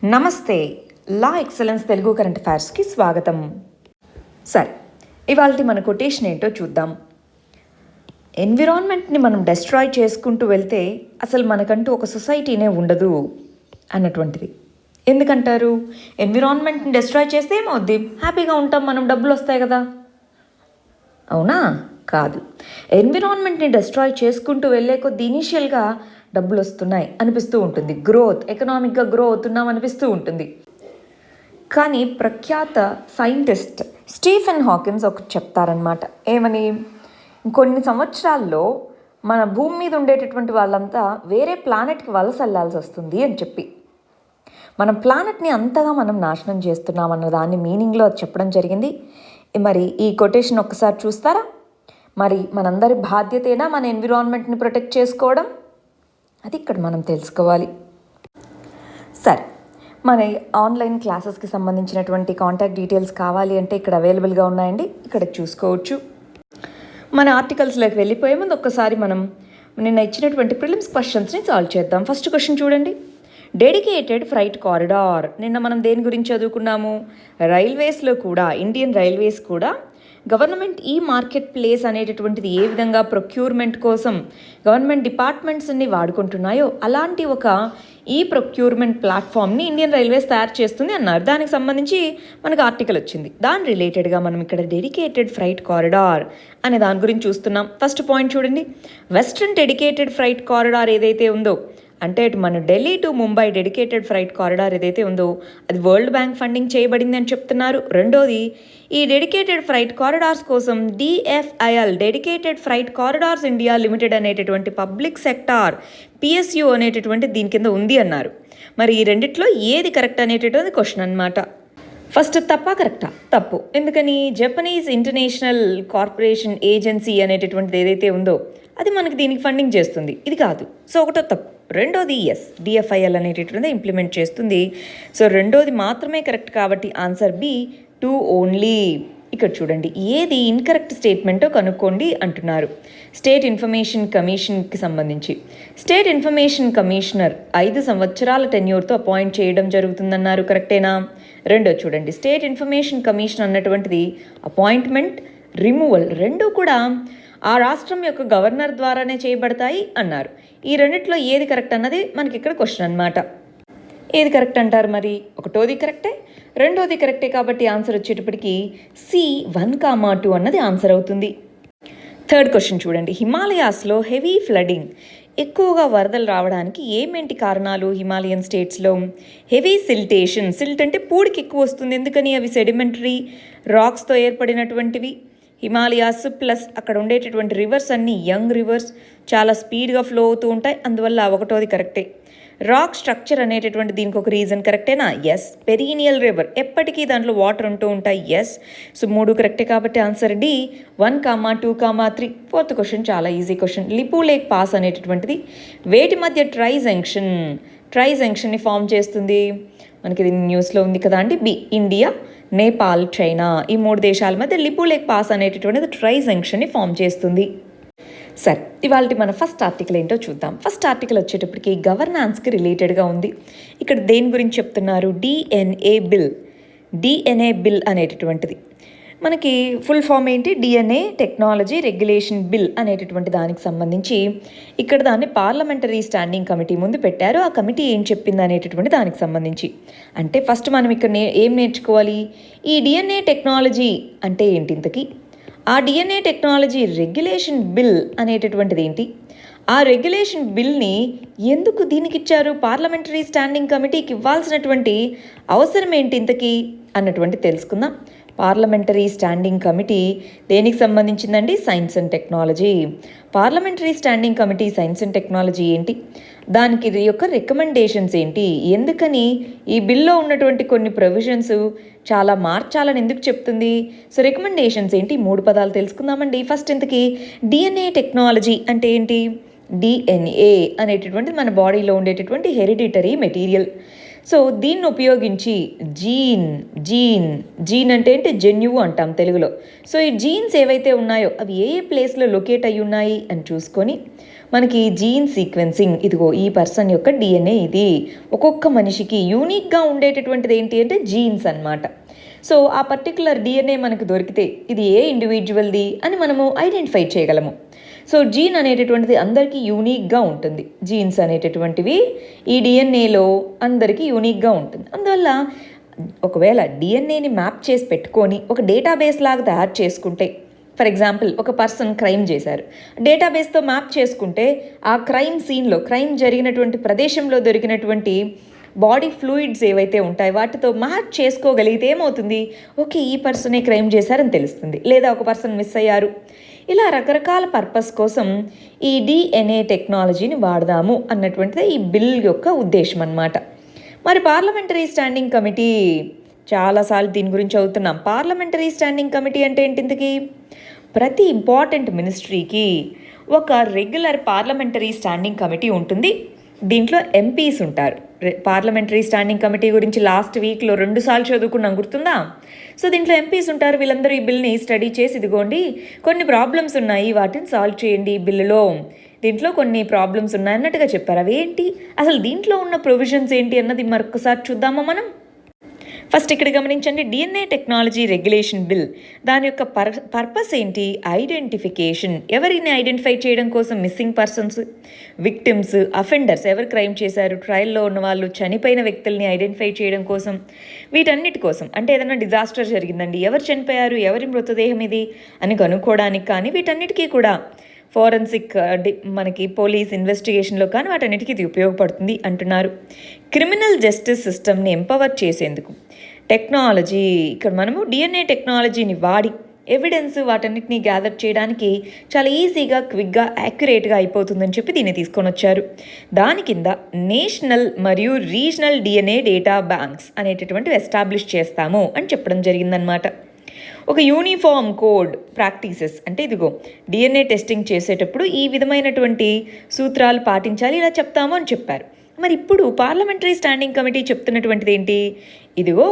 నమస్తే. లా excellence Telugu current అఫైర్స్కి స్వాగతం. సరే, ఇవాళ మన కొటేషన్ ఏంటో చూద్దాం. ఎన్విరాన్మెంట్ని మనం డెస్ట్రాయ్ చేసుకుంటూ వెళ్తే అసలు మనకంటూ ఒక సొసైటీనే ఉండదు అన్నటువంటిది. ఎందుకంటారు? ఎన్విరాన్మెంట్ని డెస్ట్రాయ్ చేస్తే ఏమవుద్ది? హ్యాపీగా ఉంటాం, మనం డబ్బులు వస్తాయి కదా. అవునా? కాదు. ఎన్విరాన్మెంట్ని డెస్ట్రాయ్ చేసుకుంటూ వెళ్ళే కొద్ది ఇనీషియల్గా డబ్బులు వస్తున్నాయి అనిపిస్తూ ఉంటుంది, గ్రోత్, ఎకనామిక్గా గ్రో అవుతున్నాం అనిపిస్తూ ఉంటుంది. కానీ ప్రఖ్యాత సైంటిస్ట్ స్టీఫెన్ హాకిన్స్ ఒకటి చెప్తారనమాట. ఏమని? కొన్ని సంవత్సరాల్లో మన భూమి మీద ఉండేటటువంటి వాళ్ళంతా వేరే ప్లానెట్కి వలస వెళ్ళాల్సి వస్తుంది అని చెప్పి, మన ప్లానెట్ని అంతగా మనం నాశనం చేస్తున్నాం అన్న దాన్ని మీనింగ్లో అది చెప్పడం జరిగింది. మరి ఈ కొటేషన్ ఒక్కసారి చూస్తారా? మరి మనందరి బాధ్యతేనా మన ఎన్విరాన్మెంట్ని ప్రొటెక్ట్ చేసుకోవడం? అది ఇక్కడ మనం తెలుసుకోవాలి. సరే, మన ఆన్లైన్ క్లాసెస్కి సంబంధించినటువంటి కాంటాక్ట్ డీటెయిల్స్ కావాలి అంటే ఇక్కడ అవైలబుల్గా ఉన్నాయండి, ఇక్కడ చూసుకోవచ్చు. మన ఆర్టికల్స్లోకి వెళ్ళిపోయే ముందు ఒక్కసారి మనం నిన్న ఇచ్చినటువంటి ప్రిలిమ్స్ క్వశ్చన్స్ని సాల్వ్ చేద్దాం. ఫస్ట్ క్వశ్చన్ చూడండి. Dedicated freight corridor. నిన్న మనం దేని గురించి చదువుకున్నాము? రైల్వేస్లో కూడా, ఇండియన్ రైల్వేస్ కూడా గవర్నమెంట్ ఈ మార్కెట్ ప్లేస్ అనేటటువంటిది ఏ విధంగా ప్రొక్యూర్మెంట్ కోసం గవర్నమెంట్ డిపార్ట్మెంట్స్ అన్ని వాడుకుంటున్నాయో అలాంటి ఒక ఈ ప్రొక్యూర్మెంట్ ప్లాట్ఫామ్ని ఇండియన్ రైల్వేస్ తయారు చేస్తుంది అన్నారు. దానికి సంబంధించి మనకు ఆర్టికల్ వచ్చింది. దాని రిలేటెడ్గా మనం ఇక్కడ డెడికేటెడ్ ఫ్రైట్ కారిడార్ అనే దాని గురించి చూస్తున్నాం. ఫస్ట్ పాయింట్ చూడండి. వెస్ట్రన్ డెడికేటెడ్ ఫ్రైట్ కారిడార్ ఏదైతే ఉందో, అంటే మన Delhi to Mumbai dedicated freight corridor ఏదైతే ఉందో అది వరల్డ్ బ్యాంక్ ఫండింగ్ చేయబడింది అని చెప్తున్నారు. రెండోది, ఈ డెడికేటెడ్ ఫ్రైట్ కారిడార్స్ కోసం DFIL dedicated freight corridors India limited అనేటటువంటి పబ్లిక్ సెక్టార్ PSU అనేటటువంటి దీని కింద ఉంది అన్నారు. మరి ఈ రెండిట్లో ఏది కరెక్ట్ అనేటటువంటి క్వశ్చన్ అనమాట. ఫస్ట్ తప్పా కరెక్టా? తప్పు. ఎందుకని? జపనీస్ ఇంటర్నేషనల్ కార్పొరేషన్ ఏజెన్సీ అనేటటువంటిది ఏదైతే ఉందో అది మనకి దీనికి ఫండింగ్ చేస్తుంది, ఇది కాదు. సో ఒకటో తప్పు. రెండోది ఎస్, DFIL అనేటటువంటిది ఇంప్లిమెంట్ చేస్తుంది. సో రెండోది మాత్రమే కరెక్ట్ కాబట్టి ఆన్సర్ B 2 ఓన్లీ. ఇక్కడ చూడండి, ఏది ఇన్కరెక్ట్ స్టేట్మెంటో కనుక్కోండి అంటున్నారు. స్టేట్ ఇన్ఫర్మేషన్ కమిషన్కి సంబంధించి స్టేట్ ఇన్ఫర్మేషన్ కమిషనర్ 5 సంవత్సరాల టెన్యూర్తో అపాయింట్ చేయడం జరుగుతుందన్నారు. కరెక్టేనా? రెండో చూడండి, స్టేట్ ఇన్ఫర్మేషన్ కమిషన్ అన్నటువంటిది అపాయింట్మెంట్, రిమూవల్ రెండూ కూడా ఆ రాష్ట్రం యొక్క గవర్నర్ ద్వారానే చేయబడతాయి అన్నారు. ఈ రెండిట్లో ఏది కరెక్ట్ అన్నది మనకి ఇక్కడ క్వశ్చన్ అనమాట. ఏది కరెక్ట్ అంటారు మరి? ఒకటోది కరెక్టే, రెండోది కరెక్టే కాబట్టి ఆన్సర్ వచ్చేటప్పటికి C 1, 2 అన్నది ఆన్సర్ అవుతుంది. థర్డ్ క్వశ్చన్ చూడండి. హిమాలయాస్లో హెవీ ఫ్లడింగ్, ఎక్కువగా వరదలు రావడానికి ఏమేంటి కారణాలు? హిమాలయన్ స్టేట్స్లో హెవీ సిల్టేషన్, సిల్ట్ అంటే పూడికి ఎక్కువ వస్తుంది. ఎందుకని? అవి సెడిమెంటరీ రాక్స్తో ఏర్పడినటువంటివి. హిమాలయాస్ ప్లస్ అక్కడ ఉండేటటువంటి రివర్స్ అన్నీ యంగ్ రివర్స్, చాలా స్పీడ్గా ఫ్లో అవుతూ ఉంటాయి, అందువల్ల ఒకటోది కరెక్టే. రాక్ స్ట్రక్చర్ అనేటటువంటి దీనికి ఒక రీజన్ కరెక్టేనా? ఎస్. పెరీనియల్ రివర్, ఎప్పటికీ దాంట్లో వాటర్ ఉంటూ ఉంటాయి. ఎస్. సో 3 కరెక్టే కాబట్టి ఆన్సర్ D 1, 2, 3. ఫోర్త్ క్వశ్చన్ చాలా easy question. Lipu lake pass అనేటటువంటిది వేటి మధ్య ట్రై జంక్షన్ని ఫామ్ చేస్తుంది? మనకి ఇది న్యూస్లో ఉంది కదా అండి. B ఇండియా, నేపాల్, చైనా, ఈ 3 దేశాల మధ్య లిపు లేక్ పాస్ అనేటటువంటిది ట్రై జంక్షన్ని ఫామ్ చేస్తుంది. సరే, ఇవాళ మన ఫస్ట్ ఆర్టికల్ ఏంటో చూద్దాం. ఫస్ట్ ఆర్టికల్ వచ్చేటప్పటికి గవర్నాన్స్కి రిలేటెడ్గా ఉంది. ఇక్కడ దేని గురించి చెప్తున్నారు? DNA బిల్ అనేటటువంటిది మనకి ఫుల్ ఫామ్ ఏంటి? DNA టెక్నాలజీ రెగ్యులేషన్ బిల్ అనేటటువంటి దానికి సంబంధించి ఇక్కడ దాన్ని పార్లమెంటరీ స్టాండింగ్ కమిటీ ముందు పెట్టారు. ఆ కమిటీ ఏం చెప్పింది అనేటటువంటి దానికి సంబంధించి. అంటే ఫస్ట్ మనం ఇక్కడ ఏం నేర్చుకోవాలి? ఈ DNA టెక్నాలజీ అంటే ఏంటి ఇంతకీ? ఆ DNA టెక్నాలజీ రెగ్యులేషన్ బిల్ అనేటటువంటిది ఏంటి? ఆ రెగ్యులేషన్ బిల్ని ఎందుకు దీనికి ఇచ్చారు? పార్లమెంటరీ స్టాండింగ్ కమిటీకి ఇవ్వాల్సినటువంటి అవసరం ఏంటి ఇంతకీ అన్నటువంటి తెలుసుకుందాం. పార్లమెంటరీ స్టాండింగ్ కమిటీ దేనికి సంబంధించిందండి? Science and technology. Parliamentary standing committee science and technology ఏంటి? దానికి యొక్క రికమెండేషన్స్ ఏంటి? ఎందుకని ఈ బిల్లో ఉన్నటువంటి కొన్ని ప్రొవిజన్స్ చాలా మార్చాలని ఎందుకు చెప్తుంది? సో రికమెండేషన్స్ ఏంటి? 3 పదాలు తెలుసుకుందామండి. ఫస్ట్ ఇంతకీ DNA టెక్నాలజీ అంటే ఏంటి? DNA అనేటటువంటిది మన బాడీలో ఉండేటటువంటి హెరిడిటరీ మెటీరియల్. సో దీన్ని ఉపయోగించి జీన్ జీన్ జీన్ అంటే ఏంటి, జన్యువు అంటాం తెలుగులో. సో ఈ జీన్స్ ఏవైతే ఉన్నాయో అవి ఏ ఏ ప్లేస్లో లొకేట్ అయ్యి ఉన్నాయి అని చూసుకొని మనకి జీన్ సీక్వెన్సింగ్, ఇదిగో ఈ పర్సన్ యొక్క డిఎన్ఏ ఇది, ఒక్కొక్క మనిషికి యూనిక్గా ఉండేటటువంటిది ఏంటి అంటే జీన్స్ అన్నమాట. సో ఆ పర్టికులర్ డిఎన్ఏ మనకు దొరికితే ఇది ఏ ఇండివిజువల్ది అని మనము ఐడెంటిఫై చేయగలము. సో జీన్ అనేటటువంటిది అందరికీ యూనిక్గా ఉంటుంది. జీన్స్ అనేటటువంటివి ఈ డిఎన్ఏలో అందరికీ యూనిక్గా ఉంటుంది. అందువల్ల ఒకవేళ డిఎన్ఏని మ్యాప్ చేసి పెట్టుకొని ఒక డేటాబేస్ లాగా తయారు చేసుకుంటే, ఫర్ ఎగ్జాంపుల్ ఒక పర్సన్ క్రైమ్ చేశారు, డేటాబేస్తో మ్యాప్ చేసుకుంటే ఆ క్రైమ్ సీన్లో, క్రైమ్ జరిగినటువంటి ప్రదేశంలో దొరికినటువంటి బాడీ ఫ్లూయిడ్స్ ఏవైతే ఉంటాయో వాటితో మ్యాచ్ చేసుకోగలిగితే ఏమవుతుంది, ఓకే ఈ పర్సనే క్రైమ్ చేశారని తెలుస్తుంది. లేదా ఒక పర్సన్ మిస్ అయ్యారు. ఇలా రకరకాల పర్పస్ కోసం ఈ డిఎన్ఏ టెక్నాలజీని వాడదాము అన్నటువంటిది ఈ బిల్ యొక్క ఉద్దేశం అన్నమాట. మరి పార్లమెంటరీ స్టాండింగ్ కమిటీ, చాలాసార్లు దీని గురించి చదువుతున్నాం. పార్లమెంటరీ స్టాండింగ్ కమిటీ అంటే ఏంటి ఇంతకీ? ప్రతి ఇంపార్టెంట్ మినిస్ట్రీకి ఒక రెగ్యులర్ పార్లమెంటరీ స్టాండింగ్ కమిటీ ఉంటుంది. దీంట్లో ఎంపీస్ ఉంటారు. పార్లమెంటరీ స్టాండింగ్ కమిటీ గురించి లాస్ట్ వీక్లో 2 సార్లు చదువుకున్నాం, గుర్తుందా? సో దీంట్లో ఎంపీస్ ఉంటారు. వీళ్ళందరూ ఈ బిల్ని స్టడీ చేసి, ఇదిగోండి కొన్ని ప్రాబ్లమ్స్ ఉన్నాయి, వాటిని సాల్వ్ చేయండి ఈ బిల్లులో, దీంట్లో కొన్ని ప్రాబ్లమ్స్ ఉన్నాయి అన్నట్టుగా చెప్పారు. అవి ఏంటి, అసలు దీంట్లో ఉన్న ప్రొవిజన్స్ ఏంటి అన్నది మరొకసారి చూద్దామా మనం. ఫస్ట్ ఇక్కడ గమనించండి, డిఎన్ఏ టెక్నాలజీ రెగ్యులేషన్ బిల్, దాని యొక్క పర్పస్ ఏంటి? ఐడెంటిఫికేషన్, ఎవరిని ఐడెంటిఫై చేయడం కోసం, మిస్సింగ్ పర్సన్స్, విక్టిమ్స్, అఫెండర్స్, ఎవరు క్రైమ్ చేశారు, ట్రయల్లో ఉన్న వాళ్ళు, చనిపోయిన వ్యక్తుల్ని ఐడెంటిఫై చేయడం కోసం, వీటన్నిటి కోసం. అంటే ఏదైనా డిజాస్టర్ జరిగిందండి, ఎవరు చనిపోయారు, ఎవరి మృతదేహం ఇది అని కనుక్కోవడానికి కానీ, వీటన్నిటికీ కూడా ఫోరెన్సిక్ మనకి పోలీస్ ఇన్వెస్టిగేషన్లో కానీ వాటన్నిటికీ ఇది ఉపయోగపడుతుంది అంటున్నారు. క్రిమినల్ జస్టిస్ సిస్టమ్ని ఎంపవర్ చేసేందుకు టెక్నాలజీ, ఇక్కడ మనము డిఎన్ఏ టెక్నాలజీని వాడి ఎవిడెన్స్ వాటన్నిటిని గ్యాదర్ చేయడానికి చాలా ఈజీగా, క్విక్గా, యాక్యురేట్గా అయిపోతుందని చెప్పి దీన్ని తీసుకొని వచ్చారు. దాని కింద నేషనల్ మరియు రీజనల్ డిఎన్ఏ డేటా బ్యాంక్స్ అనేటటువంటివి ఎస్టాబ్లిష్ చేస్తాము అని చెప్పడం జరిగిందనమాట. ఒక యూనిఫామ్ కోడ్ ప్రాక్టీసెస్, అంటే ఇదిగో డిఎన్ఏ టెస్టింగ్ చేసేటప్పుడు ఈ విధమైనటువంటి సూత్రాలు పాటించాలి, ఇలా చెప్తాము అని చెప్పారు. మరి ఇప్పుడు పార్లమెంటరీ స్టాండింగ్ కమిటీ చెప్తున్నటువంటిది ఏంటి? ఇదిగో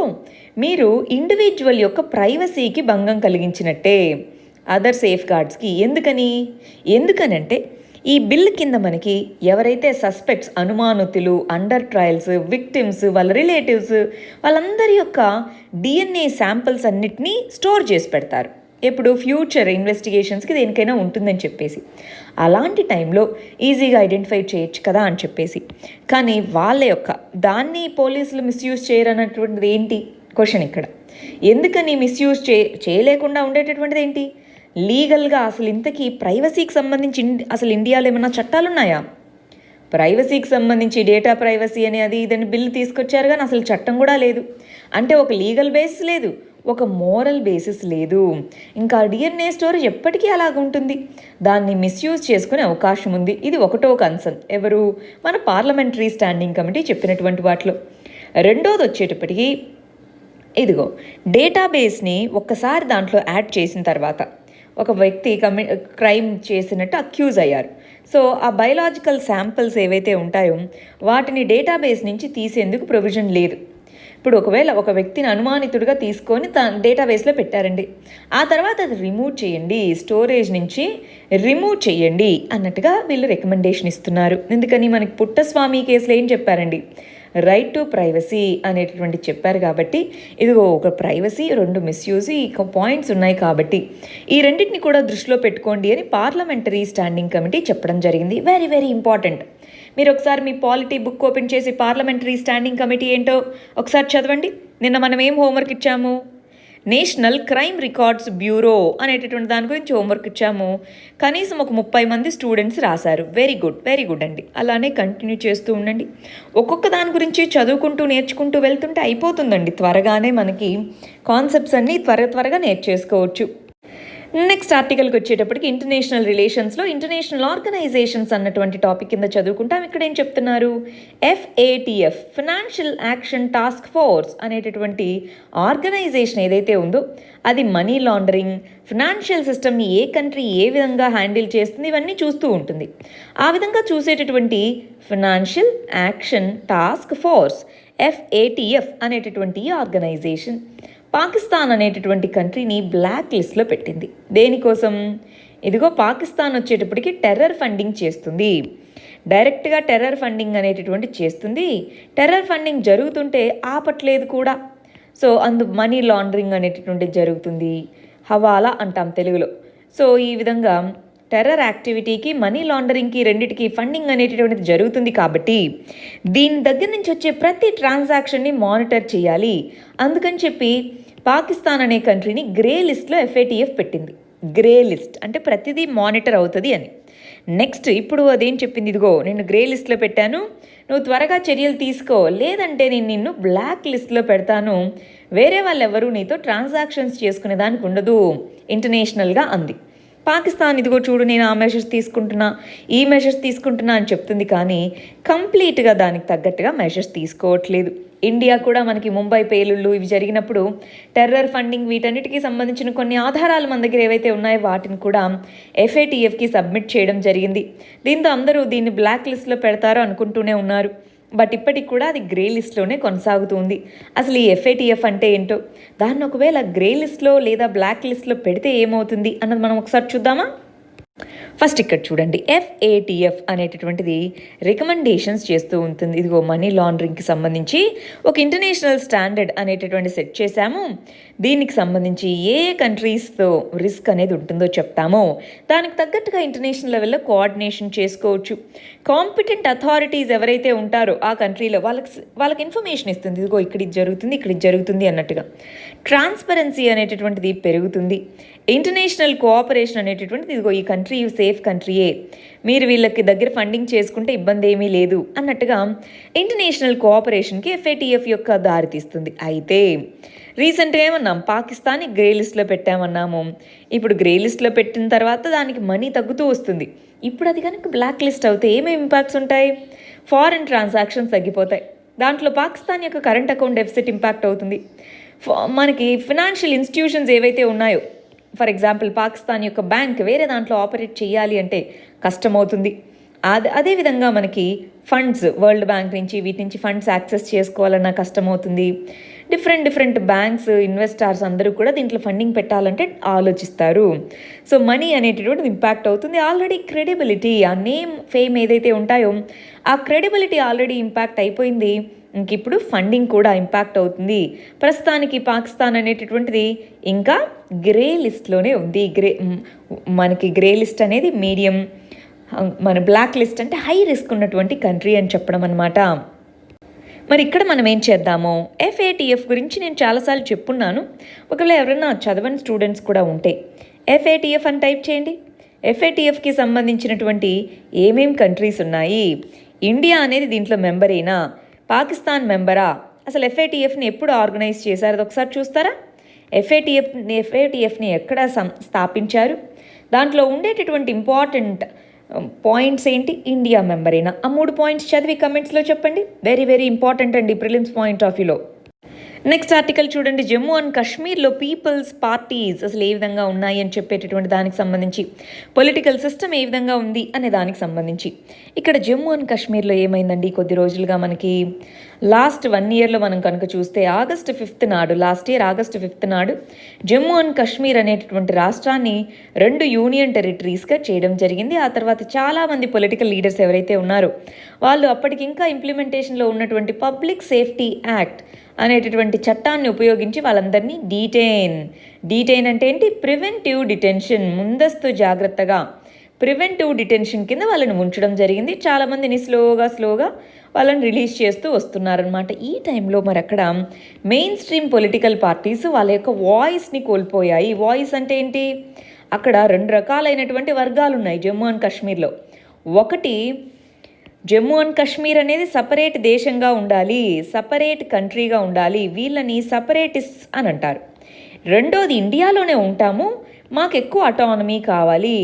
మీరు ఇండివిజువల్ యొక్క ప్రైవసీకి భంగం కలిగించినట్టే, అదర్ సేఫ్ గార్డ్స్కి. ఎందుకనంటే ఈ బిల్ కింద మనకి ఎవరైతే సస్పెక్ట్స్, అనుమానితులు, అండర్ ట్రయల్స్, విక్టిమ్స్, వాళ్ళ రిలేటివ్స్, వాళ్ళందరి యొక్క డిఎన్ఏ శాంపిల్స్ అన్నిటినీ స్టోర్ చేసి పెడతారు. ఎప్పుడు ఫ్యూచర్ ఇన్వెస్టిగేషన్స్కి దేనికైనా ఉంటుందని చెప్పేసి, అలాంటి టైంలో ఈజీగా ఐడెంటిఫై చేయొచ్చు కదా అని చెప్పేసి. కానీ వాళ్ళ యొక్క దాన్ని పోలీసులు మిస్యూజ్ చేయరన్నటువంటిది ఏంటి క్వశ్చన్ ఇక్కడ. ఎందుకని మిస్యూజ్ చేయలేకుండా ఉండేటటువంటిది ఏంటి? లీగల్గా అసలు ఇంతకీ ప్రైవసీకి సంబంధించి అసలు ఇండియాలో ఏమైనా చట్టాలు ఉన్నాయా? ప్రైవసీకి సంబంధించి డేటా ప్రైవసీ అని అది ఇదని బిల్లు తీసుకొచ్చారు, కానీ అసలు చట్టం కూడా లేదు. అంటే ఒక లీగల్ బేసిస్ లేదు, ఒక మోరల్ బేసిస్ లేదు. ఇంకా డిఎన్ఏ స్టోరేజ్ ఎప్పటికీ అలాగుంటుంది, దాన్ని మిస్యూజ్ చేసుకునే అవకాశం ఉంది. ఇది ఒకటో కన్సర్న్, ఎవరు? మన పార్లమెంటరీ స్టాండింగ్ కమిటీ చెప్పినటువంటి వాటిలో. రెండోది వచ్చేటప్పటికి ఇదిగో డేటాబేస్ని ఒక్కసారి దాంట్లో యాడ్ చేసిన తర్వాత ఒక వ్యక్తి క్రైమ్ చేసినట్టు అక్యూజ్ అయ్యారు. సో ఆ బయలాజికల్ శాంపిల్స్ ఏవైతే ఉంటాయో వాటిని డేటాబేస్ నుంచి తీసేందుకు ప్రొవిజన్ లేదు. ఇప్పుడు ఒకవేళ ఒక వ్యక్తిని అనుమానితుడిగా తీసుకొని డేటాబేస్లో పెట్టారండి, ఆ తర్వాత అది రిమూవ్ చేయండి, స్టోరేజ్ నుంచి రిమూవ్ చేయండి అన్నట్టుగా వీళ్ళు రికమెండేషన్ ఇస్తున్నారు. ఎందుకని మనకి పుట్టస్వామి కేసులో ఏం చెప్పారండి? రైట్ టు ప్రైవసీ అనేటటువంటి చెప్పారు. కాబట్టి ఇదిగో ఒక ప్రైవసీ, 2 మిస్యూజ్, ఈ పాయింట్స్ ఉన్నాయి. కాబట్టి ఈ రెండింటిని కూడా దృష్టిలో పెట్టుకోండి అని పార్లమెంటరీ స్టాండింగ్ కమిటీ చెప్పడం జరిగింది. Very very important. మీరు ఒకసారి మీ పాలిటీ బుక్ ఓపెన్ చేసి పార్లమెంటరీ స్టాండింగ్ కమిటీ ఏంటో ఒకసారి చదవండి. నిన్న మనం ఏం హోంవర్క్ ఇచ్చాము? నేషనల్ క్రైమ్ రికార్డ్స్ బ్యూరో అనేటటువంటి దాని గురించి హోంవర్క్ ఇచ్చాము. కనీసం ఒక 30 మంది స్టూడెంట్స్ రాశారు. వెరీ గుడ్ అండి. అలానే కంటిన్యూ చేస్తూ ఉండండి. ఒక్కొక్క దాని గురించి చదువుకుంటూ నేర్చుకుంటూ వెళ్తుంటే అయిపోతుందండి, త్వరగానే మనకి కాన్సెప్ట్స్ అన్నీ త్వరగా నేర్చేసుకోవచ్చు. నెక్స్ట్ ఆర్టికల్కి వచ్చేటప్పటికి ఇంటర్నేషనల్ రిలేషన్స్లో ఇంటర్నేషనల్ ఆర్గనైజేషన్స్ అన్నటువంటి టాపిక్ కింద చదువుకుంటాం. ఇక్కడ ఏం చెప్తున్నారు? FATF financial action task force అనేటటువంటి ఆర్గనైజేషన్ ఏదైతే ఉందో అది మనీ లాండరింగ్, ఫినాన్షియల్ సిస్టమ్ని ఏ కంట్రీ ఏ విధంగా హ్యాండిల్ చేస్తుంది ఇవన్నీ చూస్తూ ఉంటుంది. ఆ విధంగా చూసేటటువంటి financial action task force FATF అనేటటువంటి ఆర్గనైజేషన్ పాకిస్తాన్ అనేటటువంటి కంట్రీని బ్లాక్ లిస్ట్లో పెట్టింది. దేనికోసం? ఇదిగో పాకిస్తాన్ వచ్చేటప్పటికి టెర్రర్ ఫండింగ్ చేస్తుంది, డైరెక్ట్గా టెర్రర్ ఫండింగ్ అనేటటువంటి చేస్తుంది. టెర్రర్ ఫండింగ్ జరుగుతుంటే ఆపట్లేదు కూడా. సో మనీ లాండరింగ్ అనేటటువంటిది జరుగుతుంది, హవాలా అంటాం తెలుగులో. సో ఈ విధంగా టెర్రర్ యాక్టివిటీకి, మనీ లాండరింగ్కి, రెండిటికి ఫండింగ్ అనేటటువంటిది జరుగుతుంది. కాబట్టి దీని దగ్గర నుంచి వచ్చే ప్రతి ట్రాన్సాక్షన్ని మానిటర్ చేయాలి. అందుకని చెప్పి పాకిస్తాన్ అనే కంట్రీని గ్రే లిస్ట్లో FATF పెట్టింది. గ్రే లిస్ట్ అంటే ప్రతిదీ మానిటర్ అవుతుంది అని. నెక్స్ట్ ఇప్పుడు అదేం చెప్పింది, ఇదిగో నేను గ్రే లిస్ట్లో పెట్టాను, నువ్వు త్వరగా చర్యలు తీసుకో, లేదంటే నేను నిన్ను బ్లాక్ లిస్ట్లో పెడతాను, వేరే వాళ్ళు ఎవరు నీతో ట్రాన్సాక్షన్స్ చేసుకునేదానికి ఉండదు ఇంటర్నేషనల్గా అంది. పాకిస్తాన్ ఇదిగో చూడు నేను ఆ మెషర్స్ తీసుకుంటున్నా, ఈ మెషర్స్ తీసుకుంటున్నా అని చెప్తుంది, కానీ కంప్లీట్గా దానికి తగ్గట్టుగా మెషర్స్ తీసుకోవట్లేదు. ఇండియా కూడా మనకి ముంబై పేలుళ్ళు ఇవి జరిగినప్పుడు టెర్రర్ ఫండింగ్ వీటన్నిటికీ సంబంధించిన కొన్ని ఆధారాలు మన దగ్గర ఏవైతే ఉన్నాయో వాటిని కూడా FATFకి సబ్మిట్ చేయడం జరిగింది. దీంతో అందరూ దీన్ని బ్లాక్ లిస్ట్లో పెడతారో అనుకుంటూనే ఉన్నారు. బట్ ఇప్పటికి కూడా అది గ్రే లిస్ట్లోనే కొనసాగుతుంది. అసలు ఈ FATF అంటే ఏంటో, దాన్ని ఒకవేళ గ్రే లిస్ట్లో లేదా బ్లాక్ లిస్ట్లో పెడితే ఏమవుతుంది అన్నది మనం ఒకసారి చూద్దామా? ఫస్ట్ ఇక్కడ చూడండి, FATF అనేటటువంటిది రికమెండేషన్స్ చేస్తూ ఉంటుంది. ఇదిగో మనీ లాండరింగ్కి సంబంధించి ఒక ఇంటర్నేషనల్ స్టాండర్డ్ అనేటటువంటి సెట్ చేశాము. దీనికి సంబంధించి ఏ కంట్రీస్తో రిస్క్ అనేది ఉంటుందో చెప్తామో దానికి తగ్గట్టుగా ఇంటర్నేషనల్ లెవెల్లో కోఆర్డినేషన్ చేసుకోవచ్చు. కాంపిటెంట్ అథారిటీస్ ఎవరైతే ఉంటారో ఆ కంట్రీలో వాళ్ళకి ఇన్ఫర్మేషన్ ఇస్తుంది, ఇదిగో ఇక్కడ ఇది జరుగుతుంది, ఇక్కడ ఇది జరుగుతుంది అన్నట్టుగా. ట్రాన్స్పరెన్సీ అనేటటువంటిది పెరుగుతుంది. ఇంటర్నేషనల్ కోఆపరేషన్ అనేటటువంటిది, ఇదిగో ఈ కంట్రీ సేఫ్ కంట్రీయే, మీరు వీళ్ళకి దగ్గర ఫండింగ్ చేసుకుంటే ఇబ్బంది ఏమీ లేదు అన్నట్టుగా ఇంటర్నేషనల్ కోఆపరేషన్కి FATF యొక్క దారితీస్తుంది. అయితే రీసెంట్గా ఏమన్నాం, పాకిస్తాన్ని గ్రే లిస్ట్లో పెట్టామన్నాము. ఇప్పుడు గ్రే లిస్ట్లో పెట్టిన తర్వాత దానికి మనీ తగ్గుతూ వస్తుంది. ఇప్పుడు అది కనుక బ్లాక్ లిస్ట్ అవుతే ఏమేమి ఇంపాక్ట్స్ ఉంటాయి? ఫారెన్ ట్రాన్సాక్షన్స్ తగ్గిపోతాయి. దాంట్లో పాకిస్తాన్ యొక్క కరెంట్ అకౌంట్ డెఫిసిట్ ఇంపాక్ట్ అవుతుంది. మనకి ఫినాన్షియల్ ఇన్స్టిట్యూషన్స్ ఏవైతే ఉన్నాయో, ఫర్ ఎగ్జాంపుల్ పాకిస్తాన్ యొక్క బ్యాంక్ వేరే దాంట్లో ఆపరేట్ చేయాలి అంటే కష్టమవుతుంది. అదేవిధంగా మనకి ఫండ్స్ వరల్డ్ బ్యాంక్ నుంచి వీటి నుంచి ఫండ్స్ యాక్సెస్ చేసుకోవాలన్నా కష్టమవుతుంది. డిఫరెంట్ బ్యాంక్స్, ఇన్వెస్టర్స్ అందరూ కూడా దీంట్లో ఫండింగ్ పెట్టాలంటే ఆలోచిస్తారు. సో మనీ అనేటటువంటిది ఇంపాక్ట్ అవుతుంది. ఆల్రెడీ క్రెడిబిలిటీ, ఆ నేమ్ ఫేమ్ ఏదైతే ఉంటాయో ఆ క్రెడిబిలిటీ ఆల్రెడీ ఇంపాక్ట్ అయిపోయింది. ఇంక ఇప్పుడు ఫండింగ్ కూడా ఇంపాక్ట్ అవుతుంది. ప్రస్తుతానికి పాకిస్తాన్ అనేటటువంటిది ఇంకా గ్రే లిస్ట్లోనే ఉంది. మనకి గ్రే లిస్ట్ అనేది మీడియం, మన బ్లాక్ లిస్ట్ అంటే హై రిస్క్ ఉన్నటువంటి కంట్రీ అని చెప్పడం అనమాట. మరి ఇక్కడ మనం ఏం చేద్దాము, FATF గురించి నేను చాలాసార్లు చెప్పున్నాను. ఒకవేళ ఎవరైనా చదవని స్టూడెంట్స్ కూడా ఉంటే FATF అని టైప్ చేయండి. FATFకి సంబంధించినటువంటి ఏమేం కంట్రీస్ ఉన్నాయి, ఇండియా అనేది దీంట్లో మెంబరేనా, పాకిస్తాన్ మెంబరా, అసలు FATFని ఎప్పుడు ఆర్గనైజ్ చేశారు అది ఒకసారి చూస్తారా? FATFని ఎక్కడ స్థాపించారు, దాంట్లో ఉండేటటువంటి ఇంపార్టెంట్ పాయింట్స్ ఏంటి, ఇండియా మెంబరేనా, ఆ 3 పాయింట్స్ చదివి కమెంట్స్లో చెప్పండి. వెరీ వెరీ ఇంపార్టెంట్ అండి ప్రిలిమ్స్ పాయింట్ ఆఫ్ వ్యూలో. నెక్స్ట్ ఆర్టికల్ చూడండి, జమ్మూ అండ్ కాశ్మీర్లో పీపుల్స్ పార్టీస్ అసలు ఏ విధంగా ఉన్నాయి అని చెప్పేటటువంటి దానికి సంబంధించి, పొలిటికల్ సిస్టమ్ ఏ విధంగా ఉంది అనే దానికి సంబంధించి. ఇక్కడ జమ్మూ అండ్ కాశ్మీర్లో ఏమైందండి, కొద్ది రోజులుగా మనకి లాస్ట్ 1 ఇయర్లో మనం కనుక చూస్తే లాస్ట్ ఇయర్ ఆగస్టు 5 నాడు జమ్మూ అండ్ కాశ్మీర్ అనేటటువంటి రాష్ట్రాన్ని 2 యూనియన్ టెరిటరీస్గా చేయడం జరిగింది. ఆ తర్వాత చాలామంది పొలిటికల్ లీడర్స్ ఎవరైతే ఉన్నారో వాళ్ళు అప్పటికి ఇంకా ఇంప్లిమెంటేషన్లో ఉన్నటువంటి పబ్లిక్ సేఫ్టీ యాక్ట్ అనేటటువంటి చట్టాన్ని ఉపయోగించి వాళ్ళందరినీ డీటెయిన్ అంటే ఏంటి, ప్రివెంటివ్ డిటెన్షన్, ముందస్తు జాగ్రత్తగా ప్రివెంటివ్ డిటెన్షన్ కింద వాళ్ళని ఉంచడం జరిగింది. చాలామందిని స్లోగా వాళ్ళని రిలీజ్ చేస్తూ వస్తున్నారనమాట. ఈ టైంలో మరి అక్కడ మెయిన్ స్ట్రీమ్ పొలిటికల్ పార్టీస్ వాళ్ళ యొక్క వాయిస్ని కోల్పోయాయి. వాయిస్ అంటే ఏంటి, అక్కడ 2 రకాలైనటువంటి వర్గాలు ఉన్నాయి జమ్మూ అండ్ కాశ్మీర్లో. ఒకటి, జమ్మూ అండ్ కాశ్మీర్ అనేది సపరేట్ దేశంగా ఉండాలి, సపరేట్ కంట్రీగా ఉండాలి, వీళ్ళని సపరేటిస్ట్స్ అని అంటారు. రెండోది, ఇండియాలోనే ఉంటాము, మాకు ఎక్కువ అటానమీ కావాలి,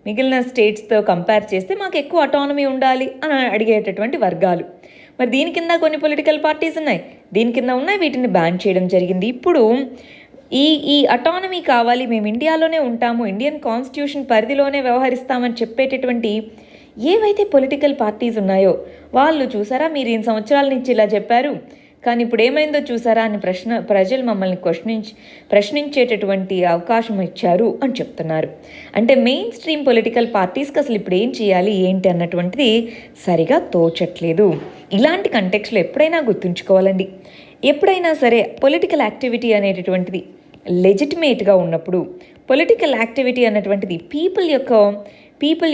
మిగిలిన స్టేట్స్తో కంపేర్ చేస్తే మాకు ఎక్కువ అటానమీ ఉండాలి అని అడిగేటటువంటి వర్గాలు. మరి దీని కింద కొన్ని పొలిటికల్ పార్టీస్ ఉన్నాయి, దీని కింద ఉన్నాయి, వీటిని బ్యాన్ చేయడం జరిగింది. ఇప్పుడు ఈ అటానమీ కావాలి, మేము ఇండియాలోనే ఉంటాము, ఇండియన్ కాన్స్టిట్యూషన్ పరిధిలోనే వ్యవహరిస్తామని చెప్పేటటువంటి ఏవైతే పొలిటికల్ పార్టీస్ ఉన్నాయో వాళ్ళు చూసారా, మీరు 2 సంవత్సరాల నుంచి ఇలా చెప్పారు, కానీ ఇప్పుడు ఏమైందో చూసారా అని ప్రజలు మమ్మల్ని ప్రశ్నించేటటువంటి అవకాశం ఇచ్చారు అని చెప్తున్నారు. అంటే మెయిన్ స్ట్రీమ్ పొలిటికల్ పార్టీస్కి అసలు ఇప్పుడు ఏం చేయాలి ఏంటి అన్నటువంటిది సరిగా తోచట్లేదు. ఇలాంటి కంటెక్స్లో ఎప్పుడైనా గుర్తుంచుకోవాలండి, ఎప్పుడైనా సరే పొలిటికల్ యాక్టివిటీ అనేటటువంటిది లెజిటిమేట్గా ఉన్నప్పుడు, పొలిటికల్ యాక్టివిటీ అన్నటువంటిది పీపుల్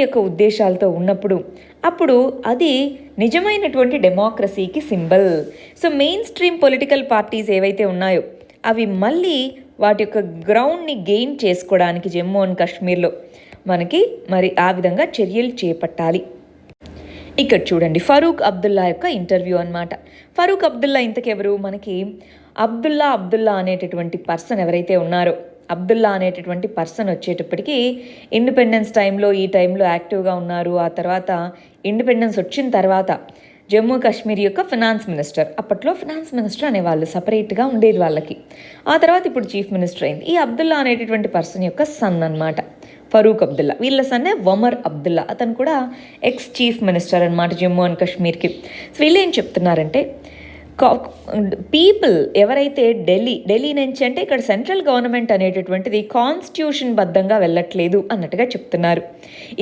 యొక్క ఉద్దేశాలతో ఉన్నప్పుడు, అప్పుడు అది నిజమైనటువంటి డెమోక్రసీకి symbol. So mainstream political parties ఏవైతే ఉన్నాయో అవి మళ్ళీ వాటి యొక్క గ్రౌండ్ని గెయిన్ చేసుకోవడానికి జమ్మూ అండ్ కాశ్మీర్లో మనకి మరి ఆ విధంగా చర్యలు చేపట్టాలి. ఇక్కడ చూడండి, ఫరూక్ అబ్దుల్లా యొక్క ఇంటర్వ్యూ అన్నమాట. ఫరూక్ అబ్దుల్లా ఇంతకెవరు? మనకి అబ్దుల్లా అనేటటువంటి పర్సన్ ఎవరైతే ఉన్నారో, అబ్దుల్లా అనేటటువంటి పర్సన్ వచ్చేటప్పటికి ఇండిపెండెన్స్ టైంలో ఈ టైంలో యాక్టివ్గా ఉన్నారు. ఆ తర్వాత ఇండిపెండెన్స్ వచ్చిన తర్వాత జమ్మూ కాశ్మీర్ యొక్క ఫినాన్స్ మినిస్టర్, అప్పట్లో ఫినాన్స్ మినిస్టర్ అనేవాళ్ళు సపరేట్గా ఉండేది వాళ్ళకి. ఆ తర్వాత ఇప్పుడు చీఫ్ మినిస్టర్ అయింది. ఈ అబ్దుల్లా అనేటటువంటి పర్సన్ యొక్క సన్ అన్నమాట ఫరూక్ అబ్దుల్లా. వీళ్ళ సన్నే ఒమర్ అబ్దుల్లా, అతను కూడా ఎక్స్ చీఫ్ మినిస్టర్ అనమాట జమ్మూ అండ్ కాశ్మీర్కి. సో వీళ్ళు ఏం చెప్తున్నారంటే, పీపుల్ ఎవరైతే ఢిల్లీ నుంచి అంటే ఇక్కడ సెంట్రల్ గవర్నమెంట్ అనేటటువంటిది కాన్స్టిట్యూషన్ బద్ధంగా వెళ్ళట్లేదు అన్నట్టుగా చెప్తున్నారు.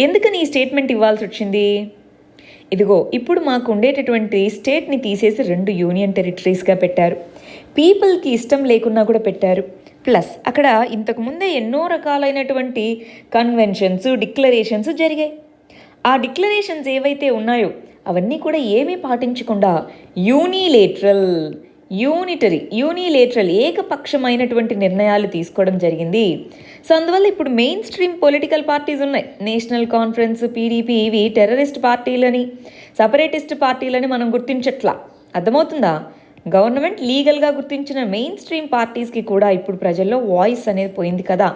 ఎందుకని ఈ స్టేట్మెంట్ ఇవ్వాల్సి వచ్చింది? ఇదిగో ఇప్పుడు మాకు ఉండేటటువంటి స్టేట్ని తీసేసి 2 యూనియన్ టెరిటరీస్గా పెట్టారు. పీపుల్కి ఇష్టం లేకున్నా కూడా పెట్టారు. ప్లస్ అక్కడ ఇంతకుముందే ఎన్నో రకాలైనటువంటి కన్వెన్షన్స్, డిక్లరేషన్స్ జరిగాయి. ఆ డిక్లరేషన్స్ ఏవైతే ఉన్నాయో అవన్నీ కూడా ఏమీ పాటించకుండా యూనిలేటరల్ ఏకపక్షమైనటువంటి నిర్ణయాలు తీసుకోవడం జరిగింది. సో అందువల్ల ఇప్పుడు మెయిన్ స్ట్రీమ్ పొలిటికల్ పార్టీస్ ఉన్నాయి, నేషనల్ కాన్ఫరెన్స్, పీడీపీ, ఇవి టెర్రరిస్ట్ పార్టీలని, సపరేటిస్ట్ పార్టీలని మనం గుర్తించట్లా. అర్థమవుతుందా? గవర్నమెంట్ లీగల్గా గుర్తించిన మెయిన్ స్ట్రీమ్ పార్టీస్కి కూడా ఇప్పుడు ప్రజల్లో వాయిస్ అనేది పోయింది కదా,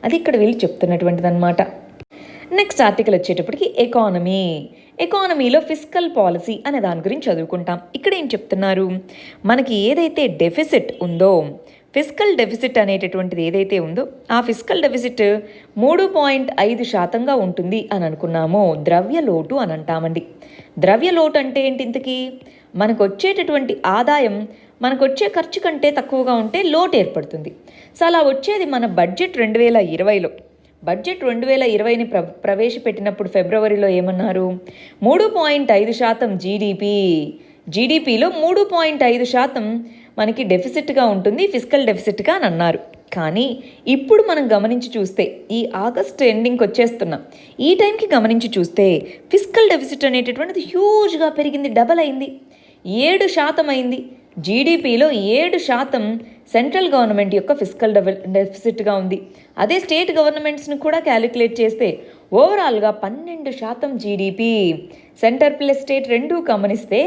అది ఇక్కడ వీళ్ళు చెప్తున్నటువంటిది అనమాట. నెక్స్ట్ ఆర్టికల్ వచ్చేటప్పటికి ఎకానమీలో ఫిస్కల్ పాలసీ అనే దాని గురించి చదువుకుంటాం. ఇక్కడ ఏం చెప్తున్నారు, మనకి ఏదైతే డెఫిసిట్ ఉందో, ఫిస్కల్ డెఫిసిట్ అనేటటువంటిది ఏదైతే ఉందో ఆ ఫిస్కల్ డెఫిసిట్ 3.5% ఉంటుంది అని అనుకున్నాము. ద్రవ్యలోటు అని అంటామండి. ద్రవ్యలోటు అంటే ఏంటి? ఇంతకీ మనకు వచ్చేటటువంటి ఆదాయం మనకు వచ్చే ఖర్చు కంటే తక్కువగా ఉంటే లోటు ఏర్పడుతుంది. సో అలా వచ్చేది మన బడ్జెట్ 2020లో. బడ్జెట్ 2020ని ప్రవేశపెట్టినప్పుడు ఫిబ్రవరిలో ఏమన్నారు? 3.5% జీడిపిలో 3.5% మనకి డెఫిసిట్గా ఉంటుంది, ఫిస్కల్ డెఫిసిట్గా అని అన్నారు. కానీ ఇప్పుడు మనం గమనించి చూస్తే, ఈ ఆగస్ట్ ఎండింగ్కి వచ్చేస్తున్నాం, ఈ టైంకి గమనించి చూస్తే ఫిస్కల్ డెఫిసిట్ అనేటటువంటిది హ్యూజ్గా పెరిగింది, డబల్ అయింది, 7% అయింది. జీడిపిలో 7% సెంట్రల్ గవర్నమెంట్ యొక్క ఫిస్కల్ డెఫిసిట్గా ఉంది. అదే స్టేట్ గవర్నమెంట్స్ని కూడా క్యాలిక్యులేట్ చేస్తే ఓవరాల్గా 12% జీడిపి, సెంటర్ ప్లస్ స్టేట్ రెండూ గమనిస్తే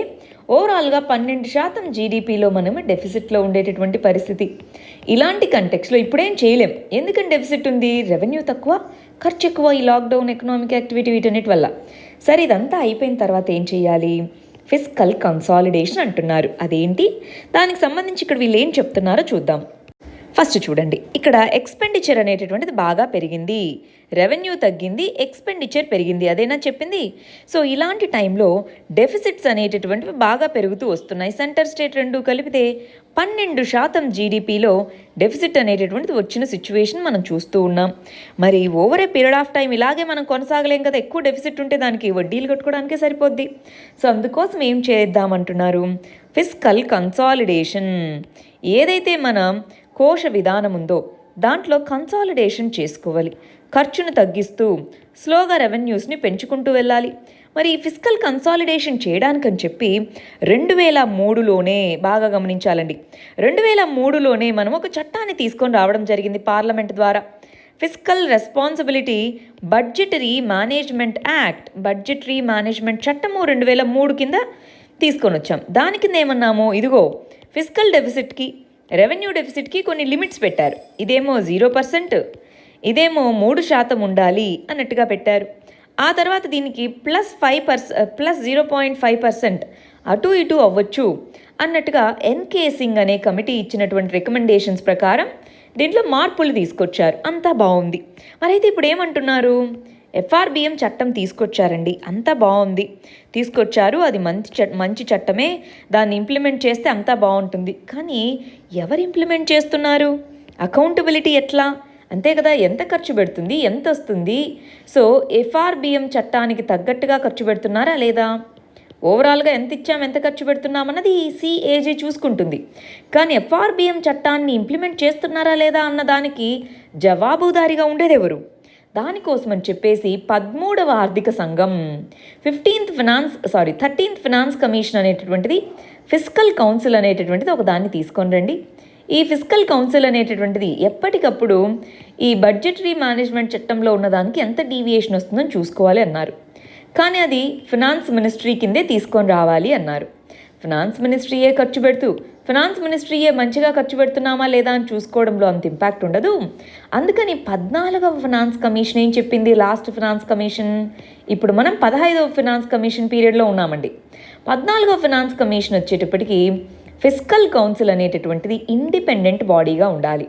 ఓవరాల్గా 12% జీడిపిలో మనము డెఫిసిట్లో ఉండేటటువంటి పరిస్థితి. ఇలాంటి కంటెక్స్లో ఇప్పుడేం చేయలేం, ఎందుకంటే డెఫిసిట్ ఉంది, రెవెన్యూ తక్కువ, ఖర్చు ఎక్కువ, ఈ లాక్డౌన్, ఎకనామిక్ యాక్టివిటీ, వీటన్నిటి వల్ల. సరే, ఇదంతా అయిపోయిన తర్వాత ఏం చేయాలి? ఫిస్కల్ కన్సాలిడేషన్ అంటున్నారు. అదేంటి? దానికి సంబంధించి ఇక్కడ వీళ్ళు ఏం చెప్తున్నారో చూద్దాం. ఫస్ట్ చూడండి, ఇక్కడ ఎక్స్పెండిచర్ అనేటటువంటిది బాగా పెరిగింది, రెవెన్యూ తగ్గింది, ఎక్స్పెండిచర్ పెరిగింది, అదేనా చెప్పింది. సో ఇలాంటి టైంలో డెఫిసిట్స్ అనేటటువంటివి బాగా పెరుగుతూ వస్తున్నాయి. సెంటర్ స్టేట్ రెండు కలిపితే 12% జీడిపిలో డెఫిసిట్ అనేటటువంటిది వచ్చిన సిచ్యువేషన్ మనం చూస్తూ ఉన్నాం. మరి over a period of time ఇలాగే మనం కొనసాగలేం కదా, ఎక్కువ డెఫిసిట్ ఉంటే దానికి వడ్డీలు కట్టుకోవడానికే సరిపోద్ది. సో అందుకోసం ఏం చేద్దామంటున్నారు? Fiscal consolidation. ఏదైతే మన కోశ విధానం ఉందో దాంట్లో కన్సాలిడేషన్ చేసుకోవాలి, ఖర్చును తగ్గిస్తూ స్లోగా రెవెన్యూస్ని పెంచుకుంటూ వెళ్ళాలి. మరి ఈ ఫిస్కల్ కన్సాలిడేషన్ చేయడానికని చెప్పి 2003లోనే బాగా గమనించాలండి, 2003లోనే మనం ఒక చట్టాన్ని తీసుకొని రావడం జరిగింది పార్లమెంట్ ద్వారా. Fiscal responsibility budgetary management act, budgetary management చట్టము 2003 కింద తీసుకొని వచ్చాం. దాని కింద ఏమన్నాము, ఇదిగో ఫిస్కల్ డెఫిసిట్కి, రెవెన్యూ డెఫిసిట్కి కొన్ని లిమిట్స్ పెట్టారు. ఇదేమో 0%, ఇదేమో 3% ఉండాలి అన్నట్టుగా పెట్టారు. ఆ తర్వాత దీనికి ప్లస్ 0.5% అటు ఇటు అవ్వచ్చు అన్నట్టుగా ఎన్కేసింగ్ అనే కమిటీ ఇచ్చినటువంటి రికమెండేషన్స్ ప్రకారం దీంట్లో మార్పులు తీసుకొచ్చారు. అంతా బాగుంది. మరి అయితే ఇప్పుడు ఏమంటున్నారు? ఎఫ్ఆర్బిఎం చట్టం తీసుకొచ్చారండి, అంతా బాగుంది, తీసుకొచ్చారు, అది మంచి చట్టమే, దాన్ని ఇంప్లిమెంట్ చేస్తే అంతా బాగుంటుంది. కానీ ఎవరు ఇంప్లిమెంట్ చేస్తున్నారు? అకౌంటబిలిటీ ఎట్లా? అంతే కదా, ఎంత ఖర్చు పెడుతుంది, ఎంత వస్తుంది? సో ఎఫ్ఆర్బిఎం చట్టానికి తగ్గట్టుగా ఖర్చు పెడుతున్నారా లేదా? ఓవరాల్గా ఎంత ఇచ్చాం, ఎంత ఖర్చు పెడుతున్నామన్నది సిఏజీ చూసుకుంటుంది. కానీ ఎఫ్ఆర్బిఎం చట్టాన్ని ఇంప్లిమెంట్ చేస్తున్నారా లేదా అన్నదానికి జవాబుదారీగా ఉండేది ఎవరు? దానికోసమని చెప్పేసి 13వ ఆర్థిక సంఘం 13th ఫినాన్స్ కమిషన్ అనేటటువంటిది, ఫిస్కల్ కౌన్సిల్ అనేటటువంటిది ఒక దాన్ని తీసుకొని రండి. ఈ ఫిస్కల్ కౌన్సిల్ అనేటటువంటిది ఎప్పటికప్పుడు ఈ బడ్జెటరీ మేనేజ్మెంట్ చట్టంలో ఉన్నదానికి ఎంత డీవియేషన్ వస్తుందని చూసుకోవాలి అన్నారు. కానీ అది ఫినాన్స్ మినిస్ట్రీ కిందే తీసుకొని రావాలి అన్నారు. ఫినాన్స్ మినిస్ట్రీయే ఖర్చు పెడుతూ, ఫినాన్స్ మినిస్ట్రీయే మంచిగా ఖర్చు పెడుతున్నామా లేదా అని చూసుకోవడంలో అంత ఇంపాక్ట్ ఉండదు. అందుకని 14వ ఫినాన్స్ కమిషన్ ఏం చెప్పింది? లాస్ట్ ఫినాన్స్ కమిషన్, ఇప్పుడు మనం 15వ ఫినాన్స్ కమిషన్ పీరియడ్లో ఉన్నామండి. 14వ ఫినాన్స్ కమిషన్ వచ్చేటప్పటికి ఫిస్కల్ కౌన్సిల్ అనేటటువంటిది ఇండిపెండెంట్ బాడీగా ఉండాలి.